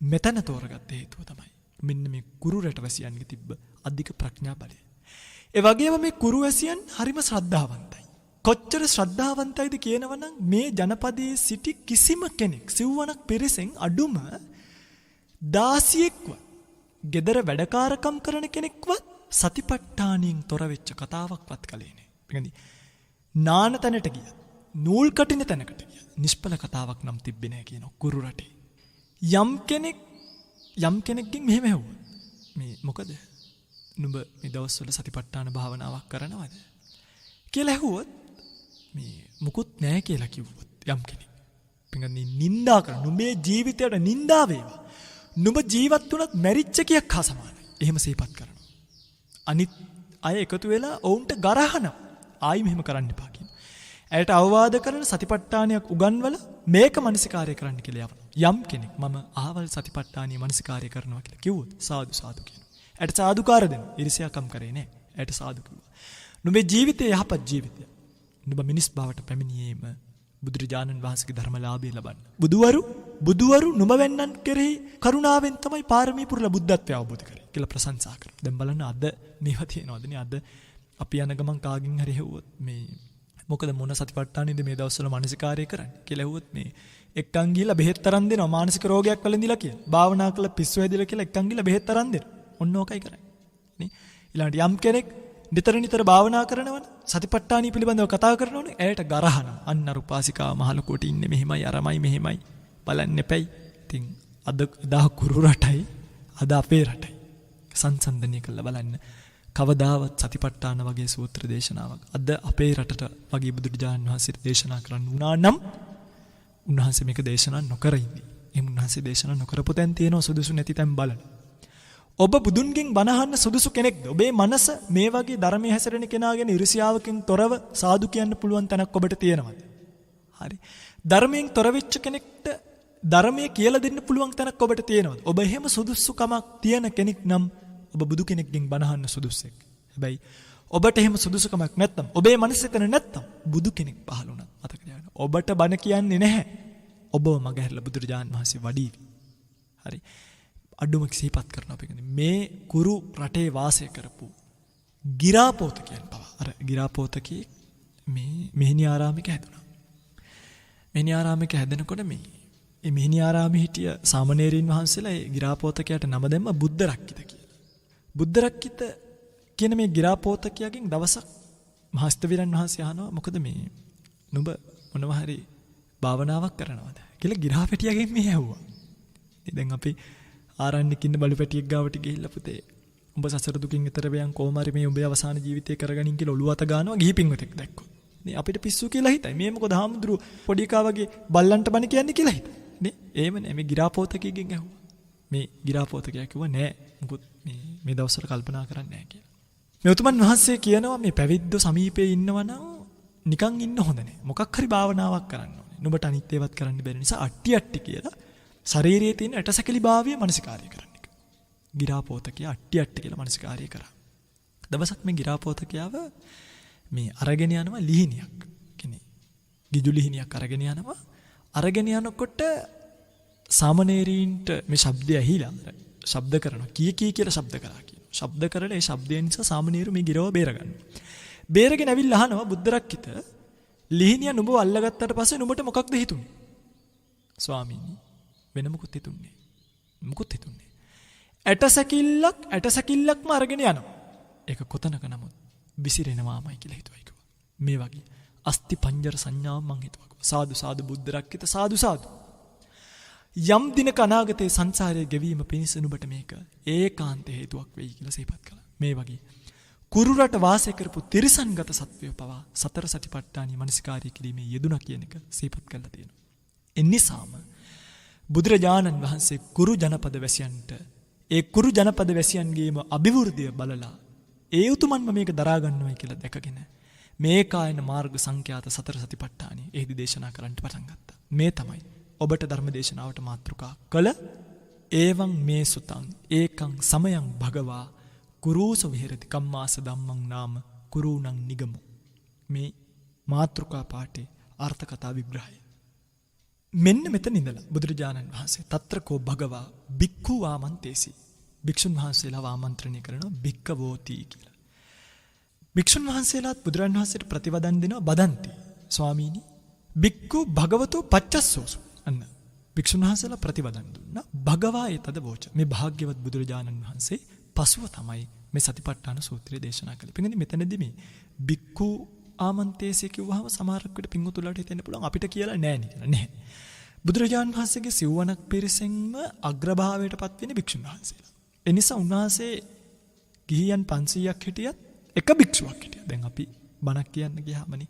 මෙතන තෝරගත්ත හේතුව තමයි මෙන්න මේ කුරු රට වැසියන්ගේ තිබ්බ අධික ප්‍රඥා බලය. ඒ වගේම මේ කුරු වැසියන් හරිම ශ්‍රද්ධාවන්තයි. කොච්චර ශ්‍රද්ධාවන්තයිද කියනවනම් මේ ජනපදයේ සිටි කිසිම කෙනෙක් සිව්වනක් පිරිසෙන් අඩුම 16ක්වත් ගෙදර වැඩකාරකම් කරන කෙනෙක්වත් සතිපට්ඨානියෙන් තොර වෙච්ච කතාවක්වත් කලේ නෑ. පිටින් නාන තැනට ගියත්, නූල් කටින තැනකට ගියත් නිෂ්ඵල කතාවක් නම් තිබ්බේ නෑ කියන කුරු රටේ. යම් කෙනෙක්ගෙන් මෙහෙම ඇහුවා. මේ මොකද? නුඹ මේ දවස්වල සතිපට්ඨාන භාවනාවක් කරනවද? කියලා ඇහුවොත් මේ මුකුත් නෑ කියලා කිව්වොත් යම් කෙනෙක්. පිටින් නින්දා කරන නුඹේ ජීවිතයට නින්දා වේවා. නුඹ ජීවත් වුණත් මැරිච්ච කියක් හා සමානයි. එහෙම සිහිපත් කරනවා. අනිත් අය එකතු වෙලා ඔවුන්ට ගරහනවා. ආයි මෙහෙම කරන්න එපා කියන. ඇයට අවවාද කරන සතිපට්ඨානයක් උගන්වලා මේක මනසිකාරය කරන්න කියලා යවනවා. යම් කෙනෙක් මම ආවල් සතිපට්ඨානිය මනසිකාරය කරනවා කියලා කිව්වොත් සාදු සාදු කියනවා. ඇයට සාදුකාර දෙනවා. ඉරිසියාකම් කරේ නෑ. ඇයට සාදු කිව්වා. නුඹේ ජීවිතේ යහපත් ජීවිතය. නුඹ මිනිස් බවට පැමිණීම බුදුරජාණන් වහන්සේගේ ධර්මලාභය ලබන්න. බුදුවරු නුඹ වෙන්නන් කෙරෙහි කරුණාවෙන් තමයි පාරමී පුරලා බුද්ධත්වය අවබෝධ කරේ කියලා ප්‍රශංසා කරනවා. දැන් බලන්න අද මේවා තියෙනවදනේ. අද අපි යන ගමන් කාගෙන් හරි හෙව්වොත් මේ මොකද මොන සතිපට්ඨානෙද මේ දවස්වල මානසිකාරය කරන්නේ කියලා හෙව්වොත් මේ එක්කන් ගිහිල්ලා බෙහෙත් තරන් දෙනවා මානසික රෝගයක් වළඳිලා කියලා. භාවනා කළා පිස්සු හැදිලා කියලා එක්කන් ගිහිල්ලා බෙහෙත් තරන් දෙනවා. ඔන්න ඕකයි කරන්නේ. නේ? ඊළඟට යම් කෙනෙක් නිතර භාවනා කරනවනේ සතිපට්ඨානිය පිළිබඳව කතා කරනවනේ ඇයට ගරහනවා. අන්න අර උපාසිකා මහලකොට ඉන්නේ මෙහෙමයි අරමයි මෙහෙමයි බලන්න එපයි. ඉතින් අද දා කුරු රටයි අද අපේ රටයි සංසන්දනය කරලා බලන්න. කවදාවත් සතිපට්ඨාන වගේ සූත්‍ර දේශනාවක් අද අපේ රටට වගේ බුදුරජාණන් වහන්සේ දේශනා කරන්න වුණා නම් උන්වහන්සේ මේක දේශනා නොකර ඉන්නේ. එහෙනම් උන්වහන්සේ දේශනා නොකරපු තැන් තියෙනවා සුදුසු නැති තැන් බලන්න. ඔබ බුදුන්ගෙන් බණ අහන්න සුදුසු කෙනෙක්ද? ඔබේ මනස මේ වගේ ධර්මයේ හැසිරෙන කෙනාගෙන ඉරිසියාවකින් තොරව සාදු කියන්න පුළුවන් තැනක් ඔබට තියෙනවද? හරි. ධර්මයෙන් තොර වෙච්ච කෙනෙක්ට ධර්මයේ කියලා දෙන්න පුළුවන් තැනක් ඔබට තියෙනවද? ඔබ එහෙම සුදුසුකමක් තියෙන කෙනෙක් නම් ඔබ බුදු කෙනෙක්ගෙන් බණ අහන්න සුදුසෙක්. හැබැයි ඔබට එහෙම සුදුසුකමක් නැත්නම් ඔබේ මනස එතන නැත්නම් බුදු කෙනෙක් පහළ වුණා. මතක තියාගන්න. ඔබට බණ කියන්නේ නැහැ. ඔබව මගහැරලා බුදුරජාණන් වහන්සේ වඩීවි. හරි. අඩුම සිහිපත් කරනවා අපි කියන්නේ මේ කුරු රටේ වාසය කරපු ගිරාපෝතකයන් පවා අර ගිරාපෝතකී මේ මෙහිණි ආරාමික හැදුනා. මෙහිණි ආරාමික හැදෙනකොට මේ මෙහිණි ආරාමේ හිටිය සාමණේරීන් වහන්සේලා ඒ ගිරාපෝතකයාට නම දැම්ම බුද්ධ රක්කිත කියලා. බුද්ධ රක්කිත කියන මේ ගිරාපෝතකයාගෙන් දවසක් මහස්තවිරන් වහන්සේ අහනවා මොකද මේ නුඹ මොනවා හරි භාවනාවක් කරනවද කියලා ගිරාපැටියාගෙන් මේ ඇහුවා. දැන් අපි ආරණ්‍යක ඉන්න බලු පැටියෙක් ගාවට ගිහිල්ලා පුතේ උඹ සසර දුකින් ඈතර වෙයන් කොහොම හරි මේ උඹේ අවසාන ජීවිතය කරගනින් කියලා ඔළුව අත ගන්නවා ගිහි පින්වතෙක් දැක්කොත්. නේ අපිට පිස්සු කියලා හිතයි. මේ මොකද හාමුදුරු පොඩි එකා වගේ බල්ලන්ට බණ කියන්නේ කියලා හිතයි. නේ එහෙම නෑ මේ ගිරාපෝතකයෙක්ගෙන් ඇහුවා. මේ ගිරාපෝතකයා කිව්වා නෑ මොකද මේ දවස්වල කල්පනා කරන්නේ නෑ කියලා. මේ උතුමන් වහන්සේ කියනවා මේ පැවිද්දෝ සමීපේ ඉන්නවනම් නිකන් ඉන්න හොඳ නෑ. මොකක් හරි භාවනාවක් කරන්න ඕනේ. නුඹට අනිත් ඒවත් කරන්න බැරි නිසා අට්ටි කියලා ශරීරයේ තියෙන ඇටසැකිලි භාවය මනසිකාරය කරන්න එක. ගිරාපෝතකයා අට්ටි කියලා මනසිකාරය කරා. දවසක් මේ ගිරාපෝතකයාව මේ අරගෙන යනවා ලිහිණියක්. කියන්නේ ගිජු ලිහිණියක් අරගෙන යනවා. අරගෙන යනකොට සාමණේරීන්ට මේ ශබ්දය ඇහිලා ශබ්ද කරනවා. කී කියලා ශබ්ද කරා කියනවා. ශබ්ද කරලා ඒ ශබ්දය නිසා සාමණේරු මේ ගිරව බේරගන්නවා. බේරගෙන ඇවිල්ලා අහනවා බුද්ධ රක්කිත ලිහිණිය නුඹව අල්ලගත්තට පස්සේ නුඹට මොකක්ද හිතුනේ? ස්වාමීනි වෙන මොකුත් හිතුන්නේ. ඇටසැකිල්ලක්ම අරගෙන යනවා. ඒක කොතනක නමුත් විසිරෙනවාමයි කියලා හිතුවයි කිව්වා. මේ වගේ අස්ති පංජර සංඥාව මං හිතුවා. සාදු සාදු බුද්ධ රක්කිත සාදු සාදු. යම් දිනක අනාගතයේ සංසාරයේ ගෙවීම පිණිස නුඹට මේක ඒකාන්ත හේතුවක් වෙයි කියලා සිහිපත් කළා. මේ වගේ කුරු රට වාසය කරපු තිරිසන්ගත සත්වයෝ පවා සතර සතිපට්ඨානීය මනසිකාරය කිරීමේ යෙදුණා කියන එක සිහිපත් කරලා තියෙනවා. එනිසාම බුදුරජාණන් වහන්සේ කුරු ජනපද වැසියන්ට ඒ කුරු ජනපද වැසියන්ගේම අභිවෘද්ධිය බලලා ඒ උතුමන්ම මේක දරා ගන්නවයි කියලා දැකගෙන මේ කායන මාර්ග සංඛ්‍යාත සතර සතිපට්ඨානීය එහිදි දේශනා කරන්න පටන් ගත්තා. මේ තමයි ඔබට ධර්ම දේශනාවට මාතෘකා කළ ඒවං මේ සුතං ඒකං සමයං භගවා කුරුස විහෙරති කම්මාස ධම්මං නාම කුරුණං නිගමු. මේ මාතෘකා පාඨේ අර්ථ කතා විග්‍රහය. මෙන්න මෙතන ඉඳලා බුදුරජාණන් වහන්සේ తත්‍රකෝ භගවා භික්ඛු ආමන්තේසි භික්ෂුන් වහන්සේලා ආමන්ත්‍රණය කරනවා භික්ඛවෝති කියලා. භික්ෂුන් වහන්සේලාත් බුදුරජාණන් වහන්සේට ප්‍රතිවදන් දෙනවා බදන්ති ස්වාමීනි භික්ඛු භගවතෝ පච්චස්සෝසු. අන්න භික්ෂුන් වහන්සේලා ප්‍රතිවදන් දුන්නා භගවා ඒතද වෝච. මේ භාග්‍යවත් බුදුරජාණන් වහන්සේ පසුව තමයි මේ සතිපට්ඨාන සූත්‍රය දේශනා කළේ. පිටින් මෙතනදී මේ භික්ඛු ආමන්තේසී කිව්වහම සමහරක් විට පින්වතුන්ලාට හිතෙන්න පුළුවන් අපිට කියලා නෑ නේ කියලා. නෑ. බුදුරජාණන් වහන්සේගේ සිව්වණක් පිරිසෙන්ම අග්‍රභාවයටපත් වෙන්නේ භික්ෂුන් වහන්සේලා. ඒ නිසා උන්වහන්සේ ගිහියන් 500ක් හිටියත් එක භික්ෂුවක් හිටියා. දැන් අපි බණක් කියන්න ගියාමනේ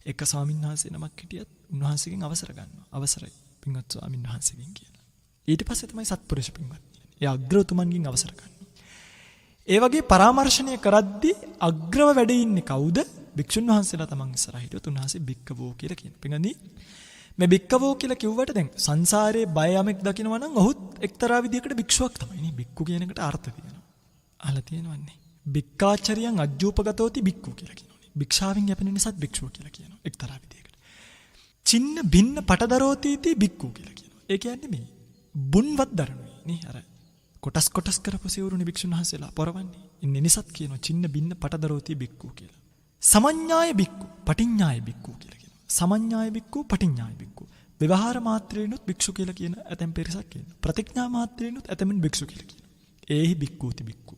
එක ස්වාමීන් වහන්සේ නමක් හිටියත් උන්වහන්සේගෙන් අවසර ගන්නවා. අවසරයි පින්වත් ස්වාමීන් වහන්සේගෙන් කියලා. ඊට පස්සේ තමයි සත්පුරුෂ පින්වත්. ඒ අග්‍රතුමන්ගෙන් අවසර ගන්නවා. ඒ වගේ පරාමර්ශණය කරද්දී අග්‍රව වැඩ ඉන්නේ කවුද? භික්ෂුන් වහන්සේලා තමන් ඉස්සරහ හිටියොත් උන්වහන්සේ භික්කවෝ කියලා කියනවා. පින්වත්නි මේ භික්කවෝ කියලා කිව්වට දැන් සංසාරේ බය යමෙක් දකිනවා නම් ඔහුත් එක්තරා විදියකට භික්ෂුවක් තමයි නේ. භික්ඛු කියන එකට අර්ථ තියෙනවා. අහලා තියෙනවන්නේ. භික්ඛාචරියං අජ්ජූපගතෝති භික්ඛු කියලා කියනෝනේ. භික්ෂාවෙන් යැපෙන නිසාත් භික්ෂුව කියලා කියනවා එක්තරා විදියකට. චින්න භින්න පටදරෝතීති භික්ඛු කියලා කියනවා. ඒ කියන්නේ මේ බුන්වත් දරණුයි නේ අර කොටස් කරපු සිවුරුනි භික්ෂුන් වහන්සේලා පොරවන්නේ. ඉන්නේ නිසත් කියනවා චින්න බින්න පටදරෝති භික්ඛු කියලා. සමඤ්ඤාය භික්ඛු පටිඤ්ඤාය භික්ඛු කියලා කියනවා. සමඤ්ඤාය භික්ඛු පටිඤ්ඤාය භික්ඛු. ව්‍යවහාර මාත්‍රේනොත් භික්ෂු කියලා කියන ඇතැම් පිරිසක් කියනවා. ප්‍රතිඥා මාත්‍රේනොත් ඇතැම්ෙන් භික්ෂු කියලා කියනවා. ඒහි භික්ඛූති භික්ඛු.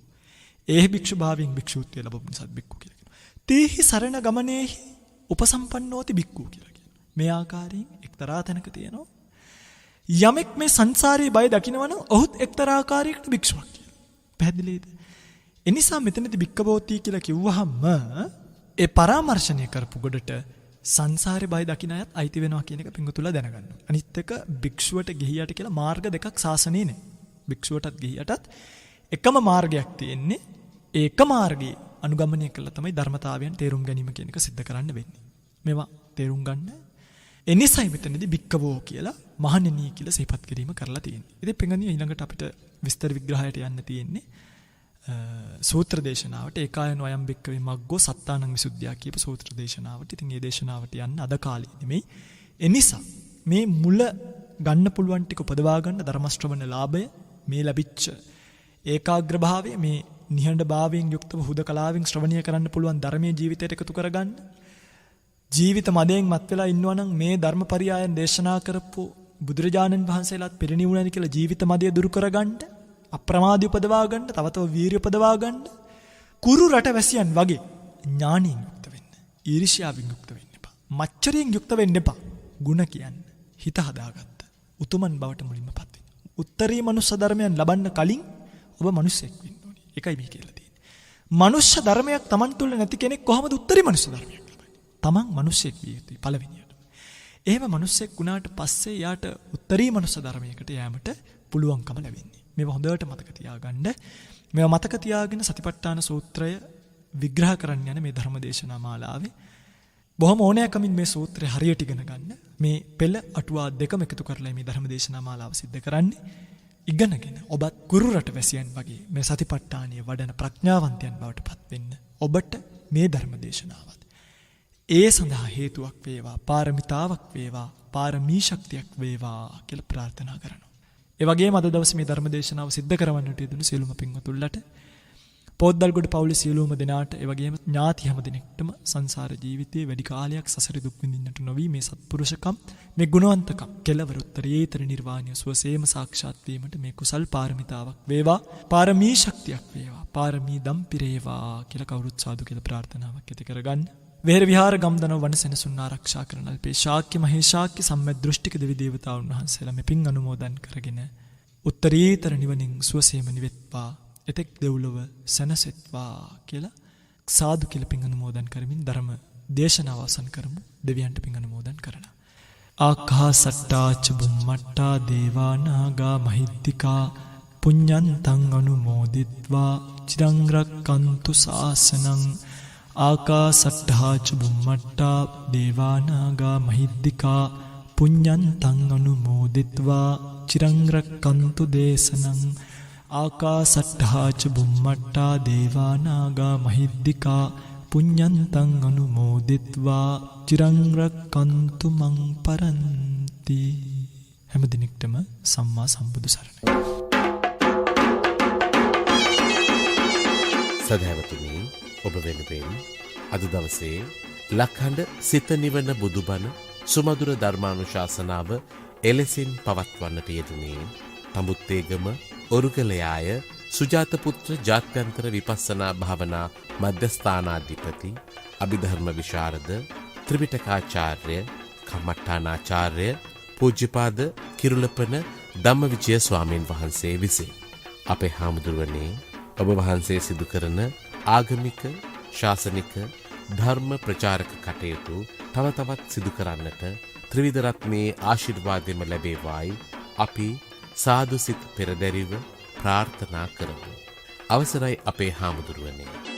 ඒහි භික්ෂු භාවයෙන් භික්ෂුත්වය ලැබුණු නිසාත් භික්ඛු කියලා කියනවා. තේහි සරණ ගමනේහි උපසම්පන්නෝති භික්ඛු කියලා කියනවා. මේ ආකාරයෙන් එක්තරා තැනක තියෙනවා යමෙක් මේ සංසාරයේ බය දකිනවනම් ඔහුත් එක්තරා ආකාරයකට භික්ෂුවක් කියලා. පැහැදිලිද? එනිසා මෙතනදී භික්ඛවෝති කියලා කිව්වහම ඒ පරාමර්ශණය කරපු ගොඩට සංසාරේ බය දකින අයත් අයිති වෙනවා කියන එක පිංගුතුලා දැනගන්න. අනිත් එක භික්ෂුවට ගිහියට කියලා මාර්ග දෙකක් සාසනේ නැහැ. භික්ෂුවටත් ගිහියටත් එකම මාර්ගයක් තියෙන්නේ. ඒක මාර්ගයේ අනුගමනය කළා තමයි ධර්මතාවයන් තේරුම් ගැනීම කියන එක सिद्ध කරන්න වෙන්නේ. මේවා තේරුම් ගන්න. එනිසයි මෙතනදී භික්ඛවෝ කියලා මහණෙනි කියලා සිහිපත් කිරීම කරලා තියෙන්නේ. ඉතින් පිංගුණිය ඊළඟට අපිට විස්තර විග්‍රහයට යන්න තියෙන්නේ. සූත්‍ර දේශනාවට ඒකායන වයම් බික්කවේ මග්ගෝ සත්තානං විසුද්ධියා කියපු සූත්‍ර දේශනාවට. ඉතින් මේ දේශනාවට යන්න අද කාලේ නෙමෙයි. එනිසා මේ මුල ගන්න පුළුවන් ටික උපදවා ගන්න ධර්ම ශ්‍රවණ ලාභය මේ ලැබිච්ච ඒකාග්‍ර භාවය මේ නිහඬ භාවයෙන් යුක්තව හුදකලාවෙන් ශ්‍රවණීය කරන්න පුළුවන් ධර්මයේ ජීවිතයට එකතු කරගන්න. ජීවිත මදයෙන් මත් වෙලා ඉන්නවා නම් මේ ධර්මපරියායන් දේශනා කරපු බුදුරජාණන් වහන්සේලාත් පිරිණිවුණානි කියලා ජීවිත මදය දුරු කරගන්න. අප්‍රමාදී උපදවා ගන්න, තව තව වීරිය උපදවා ගන්න. කුරු රට වැසියන් වගේ ඥානියෙන් යුක්ත වෙන්න. ඊර්ෂ්‍යාවෙන් යුක්ත වෙන්න එපා. මච්චරියෙන් යුක්ත වෙන්න එපා. ಗುಣ කියන්න. හිත හදාගත්ත. උතුමන් බවට මුලින්මපත් වෙන්න. උත්තරී මනුස්ස ධර්මයන් ලබන්න කලින් ඔබ මිනිසෙක් වෙන්න ඕනේ. ඒකයි මේ කියලා තියෙන්නේ. මනුෂ්‍ය ධර්මයක් Taman තුල නැති කෙනෙක් කොහොමද උත්තරී මනුස්ස ධර්මයක් ලබන්නේ? Taman මිනිසෙක් විය යුතුයි පළවෙනියට. එහෙම මිනිසෙක් වුණාට පස්සේ යාට උත්තරී මනුස්ස ධර්මයකට යෑමට පුළුවන්කම ලැබෙන්නේ. මේව හොඳට මතක තියාගන්න. මේව මතක තියාගෙන සතිපට්ඨාන සූත්‍රය විග්‍රහ කරන්න යන මේ ධර්ම දේශනා මාලාවේ බොහොම ඕනෑකමින් මේ සූත්‍රය හරියට ඉගෙන ගන්න. මේ පෙළ අටුවා දෙකම එකතු කරලා මේ ධර්ම දේශනා මාලාව සිද්ධ කරන්නේ. ඉගෙනගෙන ඔබත් කුරු රට වැසියන් වගේ මේ සතිපට්ඨානිය වඩන ප්‍රඥාවන්තයන් බවට පත් වෙන්න ඔබට මේ ධර්ම දේශනාවත් ඒ සඳහා හේතුවක් වේවා, පාරමිතාවක් වේවා, පාරමී ශක්තියක් වේවා කියලා ප්‍රාර්ථනා කරනවා. ඒ වගේම අද දවසේ මේ ධර්ම දේශනාව සිද්ධ කරවන්නට යෙදුණු සියලුම පින්වතුන්ලට පොත්දල්ගොඩ පවුලේ සියලුම දෙනාට ඒ වගේම ඥාති හැම දිනෙකටම සංසාර ජීවිතයේ වැඩි කාලයක් සසර දුක් විඳින්නට නොවි මේ සත්පුරුෂකම් මේ ගුණවන්තකම් කෙලවර උත්තරීතර නිර්වාණය සුවසේම සාක්ෂාත් වීමට මේ කුසල් පාරමිතාවක් වේවා, පාරමී ශක්තියක් වේවා, පාරමී දම් පිරේවා කියලා කවුරුත් සාදු කියලා ප්‍රාර්ථනාවක් ඇති කරගන්න. වෙහෙර විහාර ගම්දනව වනසෙනසුන් ආරක්ෂා කරන අල්පේ ශාක්‍ය මහේශාක්‍ය සම්මෙත් දෘෂ්ටික දෙවි දේවතාවුන් වහන්සේලා මේ පින් අනුමෝදන් කරගෙන උත්තරීතර නිවනින් සුවසේම නිවෙත්වා, එතෙක් දෙව්ලොව සැනසෙත්වා කියලා සාදු කියලා පින් අනුමෝදන් කරමින් ධර්ම දේශනාව අවසන් කරමු. දෙවියන්ට පින් අනුමෝදන් කරලා. ආකාසට්ටා ච බුම්මට්ටා දේවා නාග මහිද්దికා පුඤ්ඤන්තං අනුමෝදිත්වා චිරං රක්칸තු ශාසනං. ආකාසට්ටා ච බුම්මට්ටා දේවා නාග මහිද්దికා පුඤ්ඤන්තං අනුමෝදිත්වා චිරං රක්칸තු දේශනං. ආකාසට්ටා ච බුම්මට්ටා දේවා නාග මහිද්దికා පුඤ්ඤන්තං අනුමෝදිත්වා චිරං රක්칸තු මං පරන්ති. හැම දිනෙකටම සම්මා සම්බුදු සරණයි. සදහැවතුනි, ඔබ වෙනුවෙන් අද දවසේ ලක්හඬ සිත නිවන බුදුබණ සුමధుර ධර්මානුශාසනාව එලෙසින් පවත්වන්නට යෙදුනේ තඹුත්තේගම ඔරුගලයාය සුජාතපුත්‍ර ජාත්‍යන්තර විපස්සනා භාවනා මධ්‍යස්ථානාධිපති අභිධර්ම විශාරද ත්‍රිපිටකාචාර්ය කම්මට්ටානාචාර්ය පූජ්‍යපාද කිරුළපන ධම්මවිජය ස්වාමීන් වහන්සේ විසින්. අපේ හාමුදුරුවනේ, ඔබ වහන්සේ සිදු කරන ආගමික ශාසනික ධර්ම ප්‍රචාරක කටයුතු තව තවත් සිදු කරන්නට ත්‍රිවිධ රත්නයේ ආශිර්වාදෙම ලැබේවායි අපි සාදු සිත පෙරදැරිව ප්‍රාර්ථනා කරමු. අවසරයි අපේ හාමුදුරුවනේ.